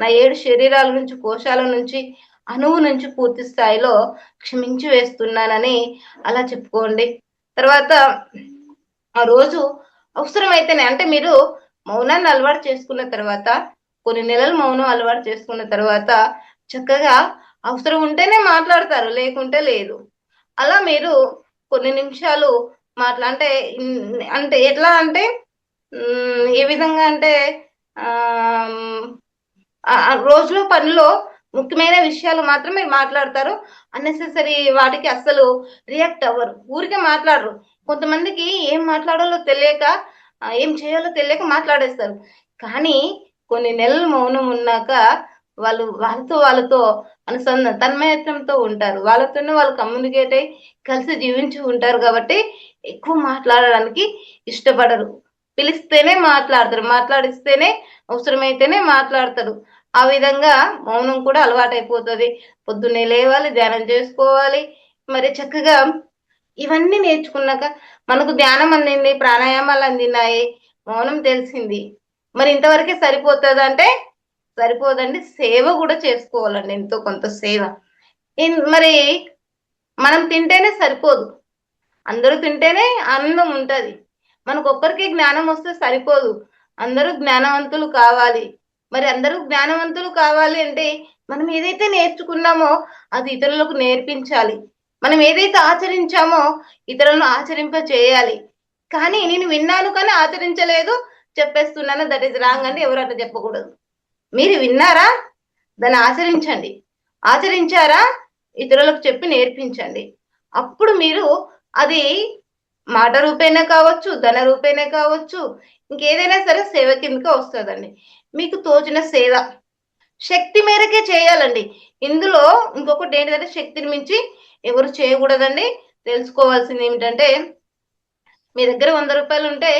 నా 7 శరీరాల నుంచి, కోశాల నుంచి, అణువు నుంచి పూర్తి స్థాయిలో క్షమించి వేస్తున్నానని అలా చెప్పుకోండి. తర్వాత ఆ రోజు అవసరమైతేనే, అంటే మీరు మౌనాన్ని అలవాటు చేసుకున్న తర్వాత, కొన్ని నెలలు మౌనం అలవాటు చేసుకున్న తర్వాత చక్కగా అవసరం ఉంటేనే మాట్లాడతారు, లేకుంటే లేదు. అలా మీరు కొన్ని నిమిషాలు అంటే అంటే ఎట్లా అంటే ఏ విధంగా అంటే రోజులో పనిలో ముఖ్యమైన విషయాలు మాత్రమే మాట్లాడతారు. అన్నెసెసరీ వాటికి అస్సలు రియాక్ట్ అవ్వరు, ఊరికే మాట్లాడరు. కొంతమందికి ఏం మాట్లాడాలో తెలియక, ఏం చేయాలో తెలియక మాట్లాడేస్తారు. కానీ కొన్ని నెలలు మౌనం ఉన్నాక వాళ్ళతో తన్మయత్వంతో ఉంటారు. వాళ్ళతోనే వాళ్ళు కమ్యూనికేట్ అయ్యి కలిసి జీవించి ఉంటారు కాబట్టి ఎక్కువ మాట్లాడడానికి ఇష్టపడరు. పిలిస్తేనే మాట్లాడతారు, మాట్లాడిస్తేనే అవసరమైతేనే మాట్లాడతారు. ఆ విధంగా మౌనం కూడా అలవాటైపోతుంది. పొద్దున్నే లేవాలి, ధ్యానం చేసుకోవాలి. మరి చక్కగా ఇవన్నీ నేర్చుకున్నాక మనకు ధ్యానం అందింది, ప్రాణాయామాలు అందినాయి, మౌనం తెలిసింది. మరి ఇంతవరకే సరిపోతుంది అంటే సరిపోదండి. సేవ కూడా చేసుకోవాలండి, ఎంతో కొంత సేవ. మరి మనం తింటేనే సరిపోదు, అందరూ తింటేనే ఆనందం ఉంటది. మనకు ఒక్కరికి జ్ఞానం వస్తే సరిపోదు, అందరూ జ్ఞానవంతులు కావాలి. మరి అందరూ జ్ఞానవంతులు కావాలి అంటే మనం ఏదైతే నేర్చుకున్నామో అది ఇతరులకు నేర్పించాలి. మనం ఏదైతే ఆచరించామో ఇతరులను ఆచరింప చేయాలి. కానీ నేను విన్నాను కానీ ఆచరించలేదు చెప్పేస్తున్నాను, దట్ ఈస్ రాంగ్ అంటే ఎవరు అట్లా చెప్పకూడదు. మీరు విన్నారా, దాన్ని ఆచరించండి. ఆచరించారా, ఇతరులకు చెప్పి నేర్పించండి. అప్పుడు మీరు అది మాట రూపేనే కావచ్చు, ధన రూపేనే కావచ్చు, ఇంకేదైనా సరే సేవ కిందకే వస్తుందండి. మీకు తోచిన సేవ శక్తి మేరకే చేయాలండి. ఇందులో ఇంకొకటి ఏంటంటే శక్తిని మించి ఎవరు చేయకూడదండి. తెలుసుకోవాల్సింది ఏమిటంటే మీ దగ్గర 100 రూపాయలు ఉంటే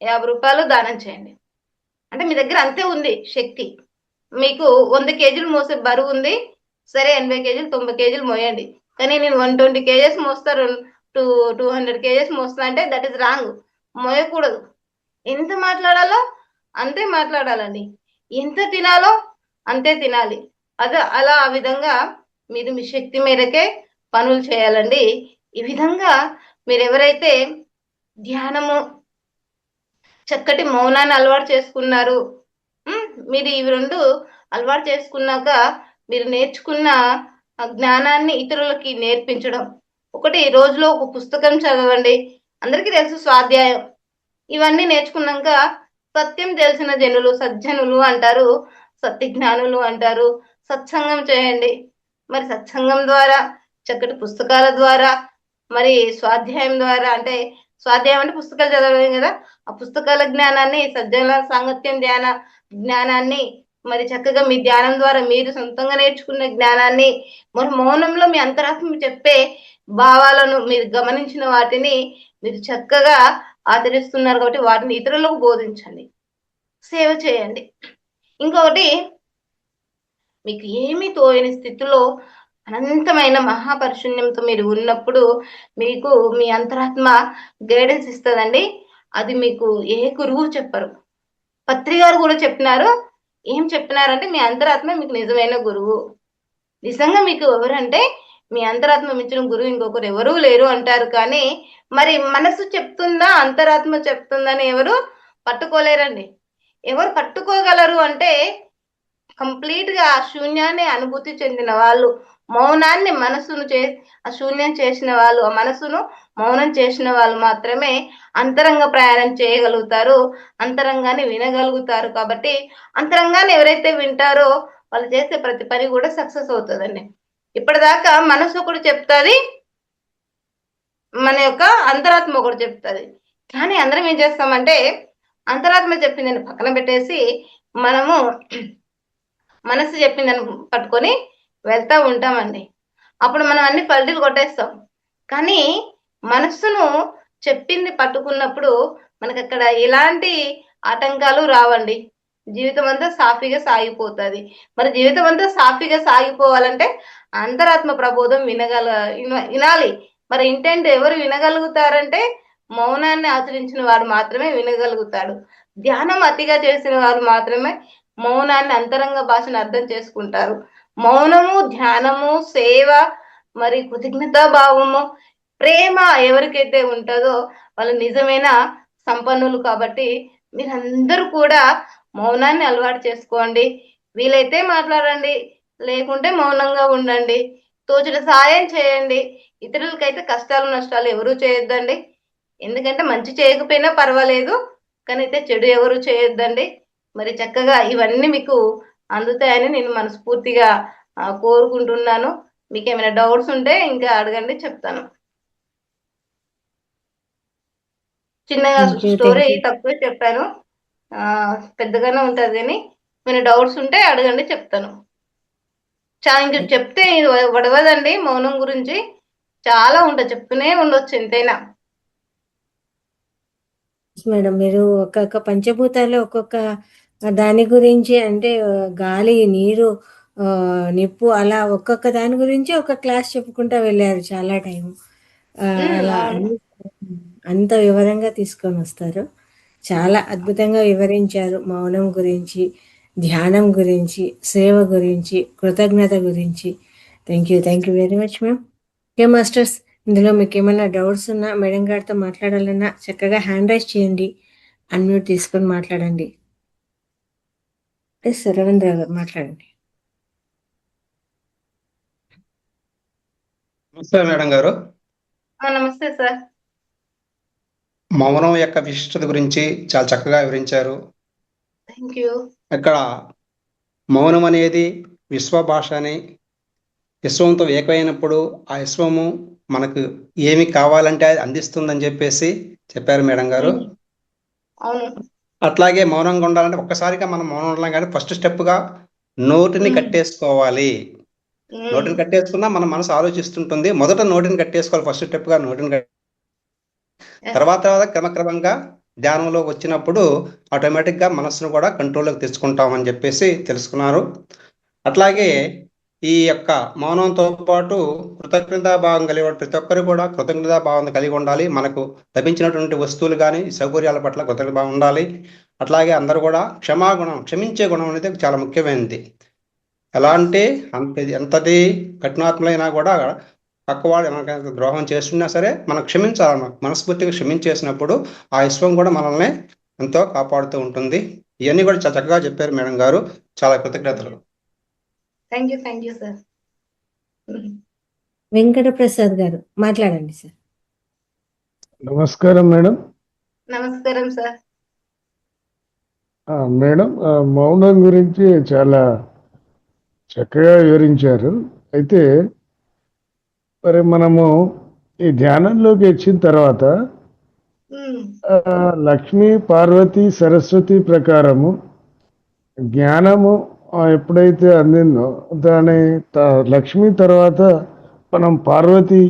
50 రూపాయలు దానం చేయండి. అంటే మీ దగ్గర అంతే ఉంది శక్తి. మీకు 100 కేజీలు మోసే బరువు ఉంది, సరే 80 కేజీలు 90 కేజీలు మోయండి. కానీ నేను 120 కేజెస్ మోస్తారు, 200 కేజెస్ మోస్తా అంటే దట్ ఈస్ రాంగ్. మోయకూడదు. ఎంత మాట్లాడాలో అంతే మాట్లాడాలండి, ఎంత తినాలో అంతే తినాలి. అలా ఆ విధంగా మీరు మీ శక్తి మేరకే పనులు చేయాలండి. ఈ విధంగా మీరు ఎవరైతే ధ్యానము, చక్కటి మౌనాన్ని అలవాటు చేసుకున్నారు, మీరు ఇవి 2 అలవాటు చేసుకున్నాక మీరు నేర్చుకున్న జ్ఞానాన్ని ఇతరులకి నేర్పించడం. ఒకటి, రోజులో ఒక పుస్తకం చదవండి. అందరికీ తెలుసు స్వాధ్యాయం. ఇవన్నీ నేర్చుకున్నాక సత్యం తెలిసిన జనులు సజ్జనులు అంటారు, సత్యజ్ఞానులు అంటారు. సత్సంగం చేయండి. మరి సత్సంగం ద్వారా, చక్కటి పుస్తకాల ద్వారా, మరి స్వాధ్యాయం ద్వారా, అంటే స్వాధ్యాయం అంటే పుస్తకాలు చదవడం కదా, ఆ పుస్తకాల జ్ఞానాన్ని, సజ్జనుల సాంగత్యం ధ్యాన జ్ఞానాన్ని, మరి చక్కగా మీ ధ్యానం ద్వారా మీరు సొంతంగా నేర్చుకున్న జ్ఞానాన్ని, మరి మౌనంలో మీ అంతరాత్మ చెప్పే భావాలను, మీరు గమనించిన వాటిని మీరు చక్కగా ఆచరిస్తున్నారు కాబట్టి వాటిని ఇతరులకు బోధించండి, సేవ చేయండి. ఇంకొకటి, మీకు ఏమీ తోయని స్థితిలో అనంతమైన మహాపరిశూన్యంతో మీరు ఉన్నప్పుడు మీకు మీ అంతరాత్మ గైడెన్స్ ఇస్తుందండి. అది మీకు ఏ గురువు చెప్పరు. పత్రి గారు కూడా చెప్పినారు, ఏం చెప్పినారంటే మీ అంతరాత్మ మీకు నిజమైన గురువు. నిజంగా మీకు ఎవరంటే మీ అంతరాత్మ మించిన గురువు ఇంకొకరు ఎవరూ లేరు అంటారు. కానీ మరి మనసు చెప్తుందా అంతరాత్మ చెప్తుందని ఎవరు పట్టుకోలేరండి. ఎవరు పట్టుకోగలరు అంటే కంప్లీట్ గా ఆ శూన్యాన్ని అనుభూతి చెందిన వాళ్ళు, మౌనాన్ని మనసును ఆ శూన్యం చేసిన వాళ్ళు, ఆ మనసును మౌనం చేసిన వాళ్ళు మాత్రమే అంతరంగ ప్రయాణం చేయగలుగుతారు, అంతరంగాన్ని వినగలుగుతారు. కాబట్టి అంతరంగాన్ని ఎవరైతే వింటారో వాళ్ళు చేసే ప్రతి పని కూడా సక్సెస్ అవుతుందండి. ఇప్పటిదాకా మనసు ఒకటి చెప్తుంది, మన యొక్క అంతరాత్మ ఒకటి చెప్తుంది. కానీ అందరం ఏం చేస్తామంటే అంతరాత్మ చెప్పిందని పక్కన పెట్టేసి మనము మనసు చెప్పిందని పట్టుకొని వెళ్తా ఉంటామండి. అప్పుడు మనం అన్ని పల్టీలు కొట్టేస్తాం. కానీ మనస్సును చెప్పింది పట్టుకున్నప్పుడు మనకు అక్కడ ఎలాంటి ఆటంకాలు రావండి. జీవితం అంతా సాఫీగా సాగిపోతుంది. మరి జీవితం అంతా సాఫీగా సాగిపోవాలంటే అంతరాత్మ ప్రబోధం వినాలి. మరి ఇంటెంట్ ఎవరు వినగలుగుతారంటే మౌనాన్ని ఆచరించిన వాడు మాత్రమే వినగలుగుతాడు. ధ్యానం అతిగా చేసిన వారు మాత్రమే మౌనాన్ని అంతరంగ భాషను అర్థం చేసుకుంటారు. మౌనము, ధ్యానము, సేవ, మరి కృతజ్ఞతా భావము, ప్రేమ ఎవరికైతే ఉంటుందో వాళ్ళు నిజమైన సంపన్నులు. కాబట్టి మీరందరూ కూడా మౌనాన్ని అలవాటు చేసుకోండి. వీలైతే మాట్లాడండి, లేకుంటే మౌనంగా ఉండండి. తోచిన సాయం చేయండి. ఇతరులకైతే కష్టాలు నష్టాలు ఎవరూ చేయొద్దండి. ఎందుకంటే మంచి చేయకపోయినా పర్వాలేదు, కానీ అయితే చెడు ఎవరు చేయొద్దండి. మరి చక్కగా ఇవన్నీ మీకు అందుతాయని నేను మనస్ఫూర్తిగా కోరుకుంటున్నాను. మీకు ఏమైనా డౌట్స్ ఉంటే ఇంకా అడగండి, చెప్తాను. చిన్నగా స్టోరీ తక్కువ చెప్పాను, పెద్దగానే ఉంటుంది. కానీ ఏమైనా డౌట్స్ ఉంటే అడగండి, చెప్తాను. ఇంక చెప్తే వడవదండి. మౌనం గురించి చాలా ఉంటుంది, చెప్తూనే ఉండొచ్చు ఎంతైనా. మేడం, మీరు ఒక్కొక్క పంచభూతాలు ఒక్కొక్క దాని గురించి, అంటే గాలి, నీరు, నిప్పు, అలా ఒక్కొక్క దాని గురించి ఒక క్లాస్ చెప్పుకుంటూ వెళ్ళారు చాలా టైం. అలా అంత వివరంగా తీసుకొని వస్తారు. చాలా అద్భుతంగా వివరించారు. మౌనం గురించి, ధ్యానం గురించి, సేవ గురించి, కృతజ్ఞత గురించి. Thank you very much ma'am. Okay masters, ఇందులో మీకు ఏమైనా డౌట్స్ ఉన్నా, మేడం గారితో మాట్లాడాలన్నా చక్కగా హ్యాండ్ రైజ్ చేయండి, అన్మ్యూట్ తీసుకొని మాట్లాడండి. ప్లీజ్ రవీంద్ర గారు మాట్లాడండి. నమస్తే మేడం గారు. నమస్తే సార్. మౌనం యొక్క విశిష్టత గురించి చాలా చక్కగా వివరించారు. Thank you. ఇక్కడ మౌనం అనేది విశ్వ భాష అని, విశ్వంతో ఏకమైనప్పుడు ఆ విశ్వము మనకు ఏమి కావాలంటే అది అందిస్తుందని చెప్పేసి చెప్పారు మేడం గారు. అట్లాగే మౌనంగా ఉండాలంటే ఒక్కసారిగా మనం మౌనం ఉండాలి, కానీ ఫస్ట్ స్టెప్గా నోటిని కట్టేసుకోవాలి. నోటిని కట్టేసుకున్నా మన మనసు ఆలోచిస్తుంటుంది. మొదట నోటిని కట్టేసుకోవాలి, ఫస్ట్ స్టెప్గా నోటిని. తర్వాత క్రమక్రమంగా ధ్యానంలో వచ్చినప్పుడు ఆటోమేటిక్గా మనసును కూడా కంట్రోల్లోకి తెచ్చుకుంటామని చెప్పేసి తెలుసుకున్నారు. అట్లాగే ఈ యొక్క మౌనంతో పాటు కృతజ్ఞతాభావం కలిగి ప్రతి ఒక్కరు కూడా కృతజ్ఞతాభావం కలిగి ఉండాలి. మనకు లభించినటువంటి వస్తువులు కానీ సౌకర్యాల పట్ల కృతజ్ఞతాభావం ఉండాలి. అట్లాగే అందరూ కూడా క్షమాగుణం, క్షమించే గుణం అనేది చాలా ముఖ్యమైనది. ఎలా అంటే ఎంతటి కఠినాత్మలైనా కూడా పక్కవాడు మనకు ద్రోహం చేస్తున్నా సరే మనం క్షమించాలి. మనస్ఫూర్తిగా క్షమించేసినప్పుడు ఆ విశ్వం కూడా మనల్ని ఎంతో కాపాడుతూ ఉంటుంది. ఇవన్నీ కూడా చాలా చక్కగా చెప్పారు మేడం గారు. చాలా కృతజ్ఞతలు. Thank you sir. Venkata Prasad గారు మాట్లాడండి సార్. నమస్కారం మేడం. నమస్కారం సార్. మేడం, మౌనం గురించి చాలా చక్కగా వివరించారు. అయితే మరి మనము ఈ ధ్యానంలోకి వచ్చిన తర్వాత లక్ష్మీ పార్వతి సరస్వతి ప్రకారము జ్ఞానము ఎప్పుడైతే అందిందో దాని లక్ష్మి తర్వాత మనం పార్వతి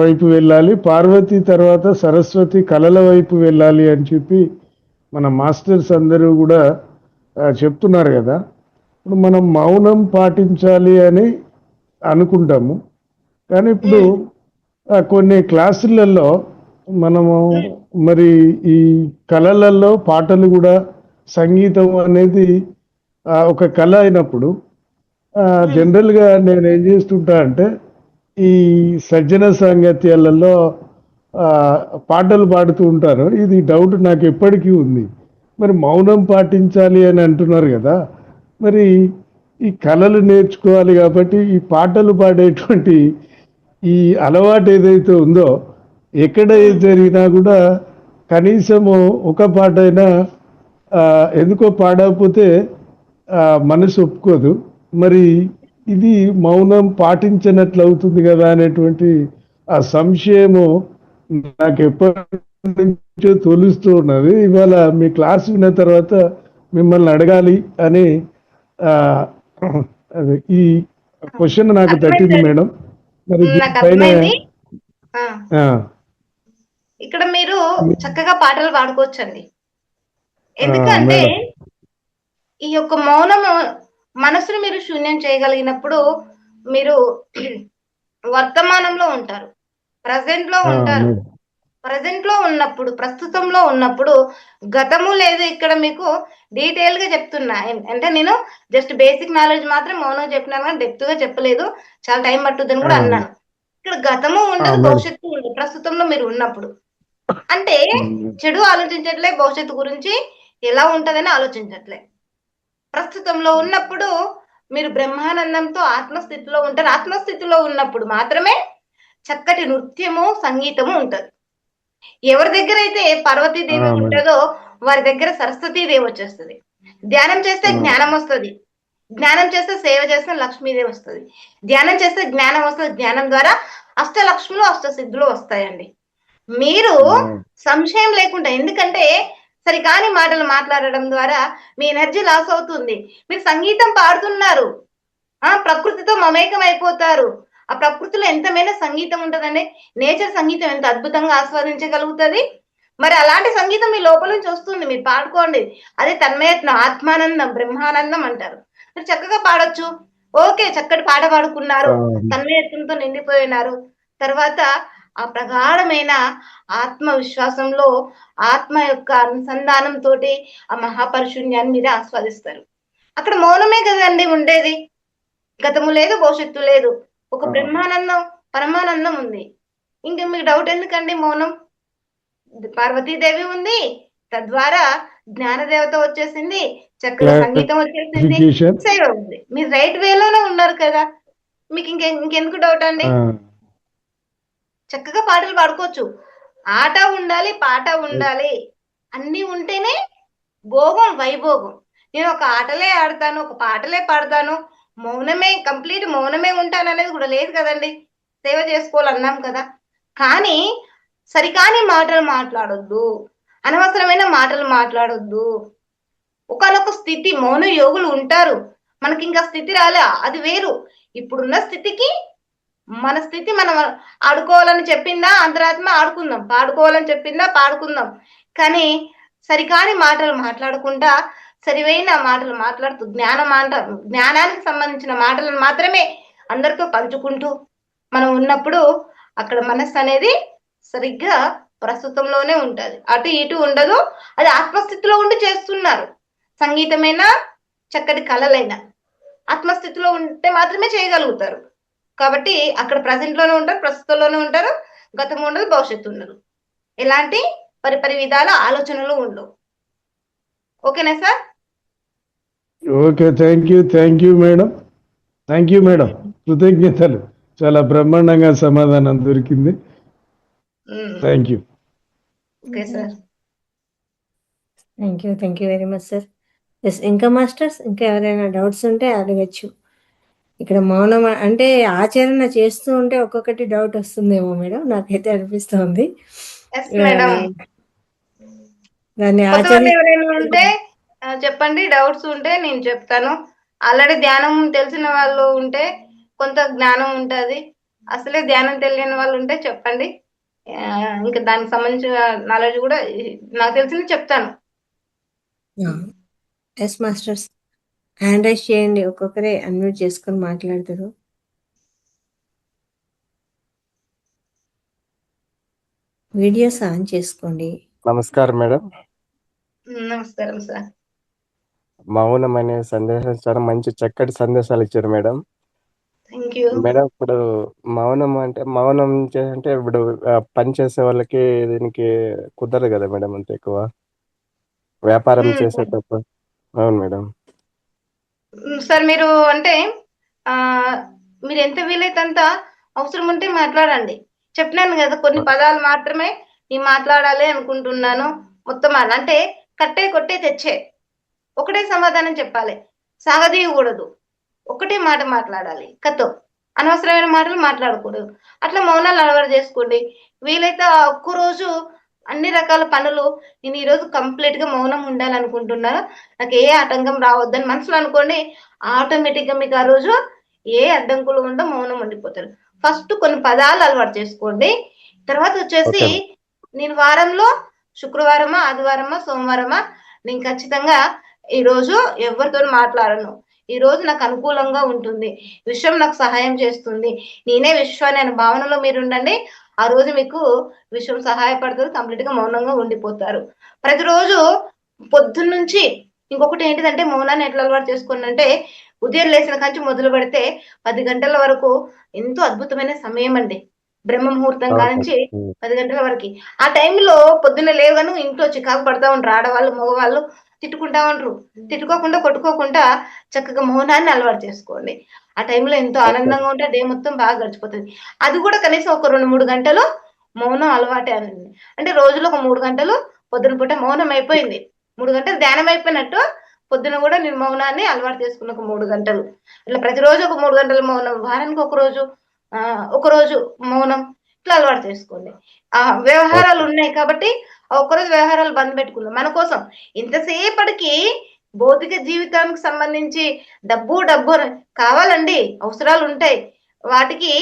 వైపు వెళ్ళాలి, పార్వతి తర్వాత సరస్వతి కళల వైపు వెళ్ళాలి అని చెప్పి మన మాస్టర్స్ అందరూ కూడా చెప్తున్నారు కదా. ఇప్పుడు మనం మౌనం పాటించాలి అని అనుకుంటాము, కానీ ఇప్పుడు కొన్ని క్లాసులలో మనము మరి ఈ కళలలో పాటలు కూడా, సంగీతం అనేది ఒక కళ అయినప్పుడు ఉమ్, జనరల్గా నేను ఏం చేస్తుంటా అంటే ఈ సజ్జన సాంగత్యాలలో ఆ, పాటలు పాడుతూ ఉంటారు. ఇది డౌట్ నాకు ఎప్పటికీ ఉంది. మరి మౌనం పాటించాలి అని అంటున్నారు కదా, మరి ఈ కళలు నేర్చుకోవాలి కాబట్టి ఈ పాటలు పాడేటువంటి ఈ అలవాటు ఏదైతే ఉందో ఎక్కడ ఏది ఉమ్. జరిగినా కూడా కనీసము ఒక పాటైనా ఆ, ఎందుకో పాడకపోతే మనసు ఒప్పుకోదు. మరి ఇది మౌనం పాటించినట్లు అవుతుంది కదా అనేటువంటి ఆ సంశయము నాకు ఎప్పటి నుంచో తోలుస్తూ ఉన్నది. ఇవాళ మీ క్లాస్ విన్న తర్వాత మిమ్మల్ని అడగాలి అని ఆ, అదే ఈ క్వశ్చన్ నాకు అర్థమైంది తట్టింది సార్. మేడం. మరి నాకు దీనిపైన అర్థమైంది. ఆ, ఆ, ఇక్కడ మీరు మీ- చక్కగా పాటలు పాడుకోవచ్చండి. ఆ, ఎందుకంటే మేడం ఈ యొక్క మౌనము మనసును మీరు శూన్యం చేయగలిగినప్పుడు మీరు వర్తమానంలో ఉంటారు, ప్రజెంట్ లో ఉంటారు. మేడం ప్రజెంట్ లో ఉన్నప్పుడు, ప్రస్తుతంలో ఉన్నప్పుడు గతము లేదు. ఇక్కడ మీకు డీటెయిల్ గా చెప్తున్నా. అంటే నేను జస్ట్ బేసిక్ నాలెడ్జ్ మాత్రం మౌనం చెప్పినాను, కానీ డెప్త్ గా చెప్పలేదు. చాలా టైం పట్టుద్దని కూడా అన్నాను. ఇక్కడ గతము ఉండదు, మేడం భవిష్యత్తు ఉండదు. ప్రస్తుతంలో మీరు ఉన్నప్పుడు అంటే చెడు ఆలోచించట్లే, భవిష్యత్తు గురించి ఎలా ఉంటదని ఆలోచించట్లే. ప్రస్తుతంలో ఉన్నప్పుడు మీరు బ్రహ్మానందంతో ఆత్మస్థితిలో ఉంటారు. ఆత్మస్థితిలో ఉన్నప్పుడు మాత్రమే చక్కటి నృత్యము, సంగీతము ఉంటది. ఎవరి దగ్గర అయితే పార్వతీదేవి మేడం ఉంటుందో వారి దగ్గర సరస్వతీదేవి వచ్చేస్తుంది. ధ్యానం చేస్తే జ్ఞానం వస్తుంది. జ్ఞానం చేస్తే సేవ చేస్తే లక్ష్మీదేవి వస్తుంది. ధ్యానం చేస్తే జ్ఞానం వస్తుంది. జ్ఞానం ద్వారా అష్టలక్ష్ములు, అష్టసిద్ధులు వస్తాయండి. మీరు సంశయం లేకుండా, ఎందుకంటే సరికాని మాటలు మాట్లాడడం ద్వారా మీ ఎనర్జీ లాస్ అవుతుంది. మీరు సంగీతం పాడుతున్నారు, ప్రకృతితో మమేకం అయిపోతారు. ఆ ప్రకృతిలో ఎంతమైనా సంగీతం ఉంటదండి. నేచర్ సంగీతం ఎంత అద్భుతంగా ఆస్వాదించగలుగుతుంది. మరి అలాంటి సంగీతం మీ లోపల నుంచి వస్తుంది, మీరు పాడుకోండి. అదే తన్మయత్నం, ఆత్మానందం, బ్రహ్మానందం అంటారు. మీరు చక్కగా పాడొచ్చు. ఓకే, చక్కటి పాట పాడుకున్నారు, తన్మయత్వంతో నిండిపోయినారు. తర్వాత ఆ ప్రగాఢమైన ఆత్మవిశ్వాసంలో, ఆత్మ యొక్క అనుసంధానం తోటి ఆ మహాపరిశూన్యాన్ని మీరు ఆస్వాదిస్తారు. అక్కడ మౌనమే కదండి ఉండేది. గతము లేదు, భవిష్యత్తు లేదు, ఒక బ్రహ్మానందం, పరమానందం ఉంది. ఇంకా మీకు డౌట్ ఎందుకండి? మౌనం, పార్వతీదేవి ఉంది, తద్వారా జ్ఞానదేవత వచ్చేసింది, చక్కగా సంగీతం వచ్చేసింది, క్లారిఫికేషన్. సేవ ఉంది. మీరు రైట్ వేలోనే ఉన్నారు కదా, మీకు ఇంకెందుకు డౌట్ అండి? చక్కగా పాటలు పాడుకోవచ్చు. ఆట ఉండాలి, పాట ఉండాలి, అన్ని ఉంటేనే భోగం, వైభోగం. నేను ఒక ఆటలే ఆడతాను, ఒక పాటలే పాడతాను, మౌనమే, కంప్లీట్ మౌనమే ఉంటాను అనేది కూడా లేదు కదండి. సేవ చేసుకోవాలన్నాం కదా. కానీ సరికాని మాటలు మాట్లాడొద్దు, అనవసరమైన మాటలు మాట్లాడొద్దు. ఒకనొక స్థితి, మౌన యోగులు ఉంటారు. మనకి ఇంకా స్థితి రాలే, అది వేరు. ఇప్పుడున్న స్థితికి మన స్థితి, మనం ఆడుకోవాలని చెప్పిందా అంతరాత్మ, ఆడుకుందాం. పాడుకోవాలని చెప్పిందా, పాడుకుందాం. కానీ సరికాని మాటలు మాట్లాడకుండా సరివైన మాటలు మాట్లాడుతూ, జ్ఞానానికి సంబంధించిన మాటలను మాత్రమే అందరితో పంచుకుంటూ మనం ఉన్నప్పుడు అక్కడ మనస్సు అనేది సరిగ్గా ప్రస్తుతంలోనే ఉంటది, అటు ఇటు ఉండదు. అది ఆత్మస్థితిలో ఉండి చేస్తున్నారు. సంగీతమైనా, చక్కటి కళలైనా ఆత్మస్థితిలో ఉంటే మాత్రమే చేయగలుగుతారు. కాబట్టి అక్కడ ప్రజెంట్ లోనే ఉంటారు, ప్రస్తుతంలోనే ఉంటారు. గతం ఉండదు, భవిష్యత్తు ఉండదు. ఎలాంటి పరిపరి విధాల ఆలోచనలు ఉండవు. ఓకేనా sir? Okay, thank you madam. Thank you madam, కృతజ్ఞతలు. చాలా బ్రహ్మాండంగా సమాధానం దొరికింది. Thank you. Okay sir. Thank you very much sir. Yes, ఇంకా మాస్టర్స్, ఇంకా ఎవరైనా డౌట్స్ ఉంటే అడగచ్చు. ఇక్కడ మౌనం అంటే ఆచరణ చేస్తూ ఉంటే ఒక్కొక్కటి డౌట్ వస్తుందేమో మేడం, నాకైతే అనిపిస్తుంది. Yes madam. దాన్ని కొత్త వాళ్ళు ఆచరి ఎవరైనా ఉంటే చెప్పండి, డౌట్స్ ఉంటే నేను చెప్తాను. ఆల్రెడీ ధ్యానం తెలిసిన వాళ్ళు ఉంటే కొంత జ్ఞానం ఉంటుంది, అసలే ధ్యానం తెలియని వాళ్ళు ఉంటే చెప్పండి. ఇంకా దానికి సంబంధించిన నాలెడ్జ్ కూడా నాకు తెలిసింది చెప్తాను. ఎస్ మాస్టర్స్, హ్యాండ్ రైస్ చేయండి, ఒక్కొక్కరే అన్మ్యూట్ చేసుకొని మాట్లాడతారు. వీడియోస్ ఆన్ చేసుకోండి. నమస్కారం మేడం. నమస్కారం సార్. మౌనం అనే సందేశం చాలా మంచి చక్కటి సందేశాలు ఇచ్చారు మేడం. Thank you. మేడం ఇప్పుడు మౌనం అంటే ఇప్పుడు పని చేసే వాళ్ళకి దీనికి కుదరదు కదా మేడం అంత ఎక్కువ వ్యాపారం చేసేటప్పుడు. అవును మేడం. సార్ మీరు అంటే ఆ మీరు ఎంత వీలైతే అంత అవసరం ఉంటే మాట్లాడండి. చెప్పినాను కదా కొన్ని పదాలు మాత్రమే నేను మాట్లాడాలి అనుకుంటున్నాను. మొత్తం అంటే కట్టే కొట్టే తెచ్చే ఒకటే సమాధానం చెప్పాలి, సాగదీయకూడదు. ఒకటే మాట మాట్లాడాలి, కథం అనవసరమైన మాటలు మాట్లాడకూడదు. అట్లా మౌనాలు అలవాటు చేసుకోండి. వీలైతే ఆ ఒక్కరోజు అన్ని రకాల పనులు నేను ఈరోజు కంప్లీట్ గా మౌనం ఉండాలనుకుంటున్నాను, నాకు ఏ ఆటంకం రావద్దని మనసులో అనుకోండి. ఆటోమేటిక్ గా మీకు ఆ రోజు ఏ అడ్డంకులు ఉండో మౌనం ఉండిపోతారు. ఫస్ట్ కొన్ని పదాలు అలవాటు చేసుకోండి. తర్వాత వచ్చేసి ఓకే. నేను వారంలో శుక్రవారమా, ఆదివారమా, సోమవారమా నేను ఖచ్చితంగా ఈ రోజు ఎవరితో మాట్లాడను. ఈ రోజు నాకు అనుకూలంగా ఉంటుంది, విశ్వం నాకు సహాయం చేస్తుంది, నేనే విశ్వాన్ని అనే భావనలో మీరు ఉండండి. ఆ రోజు మీకు విశ్వం సహాయపడుతుంది, కంప్లీట్ గా మౌనంగా ఉండిపోతారు. ప్రతిరోజు పొద్దున్న నుంచి ఇంకొకటి ఏంటిదంటే మౌనాన్ని ఎట్లా అలవాటు చేసుకోండి అంటే ఉదయం లేచిన కంచి మొదలు పెడితే 10 గంటల వరకు ఎంతో అద్భుతమైన సమయం అండి. బ్రహ్మ ముహూర్తం అవును కానించి మేడం. 10 గంటల వరకు ఆ టైంలో పొద్దున్న లేవగాను ఇంట్లో చికాకు పడతా ఉంటారు ఆడవాళ్ళు, మగవాళ్ళు తిట్టుకుంటా ఉంటారు. తిట్టుకోకుండా కొట్టుకోకుండా చక్కగా మౌనాన్ని అలవాటు చేసుకోండి. ఆ టైంలో ఎంతో ఓకే. ఆనందంగా ఉంటే డే మొత్తం బాగా గడిచిపోతుంది. అది కూడా కనీసం ఒక 2-3 గంటలు మౌనం అలవాటే అనండి. అంటే రోజులో ఒక 3 గంటలు పొద్దున పూట మౌనం అయిపోయింది, 3 గంటలు ధ్యానం అయిపోయినట్టు పొద్దున కూడా నేను మౌనాన్ని అలవాటు చేసుకున్న ఒక 3 గంటలు. ఇట్లా ప్రతిరోజు ఒక 3 గంటల మౌనం, వారానికి ఒక రోజు మౌనం, ఇట్లా అలవాటు చేసుకోండి. వ్యవహారాలు ఓకే. ఉన్నాయి కాబట్టి ఆ ఒక్కరోజు వ్యవహారాలు బంద్ పెట్టుకుందాం. మన కోసం ఇంతసేపటికి భౌతిక జీవితానికి సంబంధించి డబ్బు డబ్బు కావాలండి, అవసరాలు ఉంటాయి. వాటికి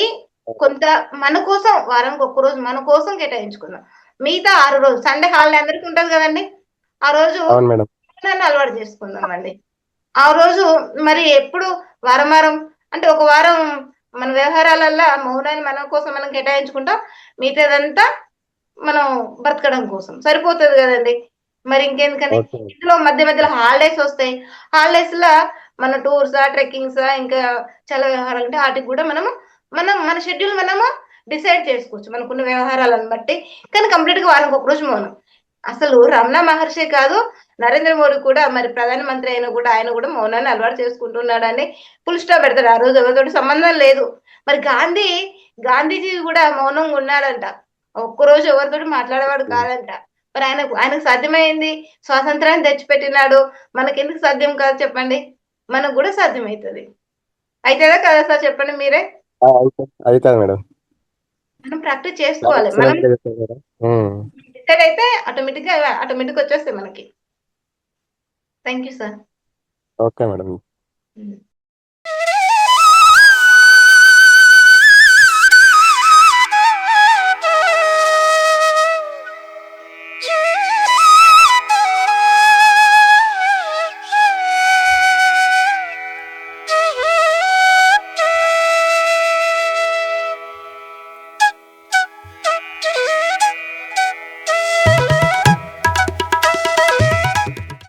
కొంత మన కోసం వారానికి ఒక్కరోజు మన కోసం కేటాయించుకుందాం. మిగతా 6 రోజులు సండే హాలిడే అందరికీ ఉంటది కదండి, ఆ రోజు అవును మేడం. మౌనాన్ని అలవాటు చేసుకుందాం అండి. ఆ రోజు మరి ఎప్పుడు వారం వారం అంటే ఒక వారం మన వ్యవహారాలల్లో మౌనాన్ని మన కోసం మనం కేటాయించుకుంటాం, మిగతాదంతా మనం బ్రతకడం కోసం సరిపోతుంది కదండి. మరి ఇంకెందుకండి, ఓకే. ఇందులో మధ్య మధ్యలో హాలిడేస్ వస్తాయి. హాలిడేస్ లో మన టూర్సా, ట్రెక్కింగ్సా, ఇంకా చాలా వ్యవహారాలు ఉంటాయి. వాటికి కూడా మన షెడ్యూల్ మనము డిసైడ్ చేసుకోవచ్చు మనకున్న వ్యవహారాలను బట్టి. కానీ కంప్లీట్ గా వారానికి ఒక రోజు మౌనం. అసలు రమణ మహర్షి కాదు, నరేంద్ర మోడీ కూడా మరి ప్రధానమంత్రి అయినా కూడా ఆయన కూడా మౌనాన్ని అలవాటు చేసుకుంటున్నాడని ఫుల్ స్టాప్ పెడతాడు. ఆ రోజు ఎవరితోటి సంబంధం లేదు. మరి గాంధీజీ కూడా మౌనంగా ఉన్నాడంట, ఒక్కరోజు ఎవరితోటి మాట్లాడేవాడు కాదంట. మరి ఆయనకు సాధ్యమైంది, స్వాతంత్రాన్ని తెచ్చిపెట్టినాడు. మనకెందుకు సాధ్యం కాదు చెప్పండి, మనకు కూడా సాధ్యమవుతుంది. అవుతుందా కదా సార్, చెప్పండి మీరే. అవుతుంది మేడం. మనం ప్రాక్టీస్ చాలా చేసుకోవాలి. మనం ఎక్సలెంట్ గా చెప్పారు మేడం. డిసైడ్ అయితే ఆటోమేటిక్ వచ్చేస్తాయి మనకి. Thank you sir. Okay madam.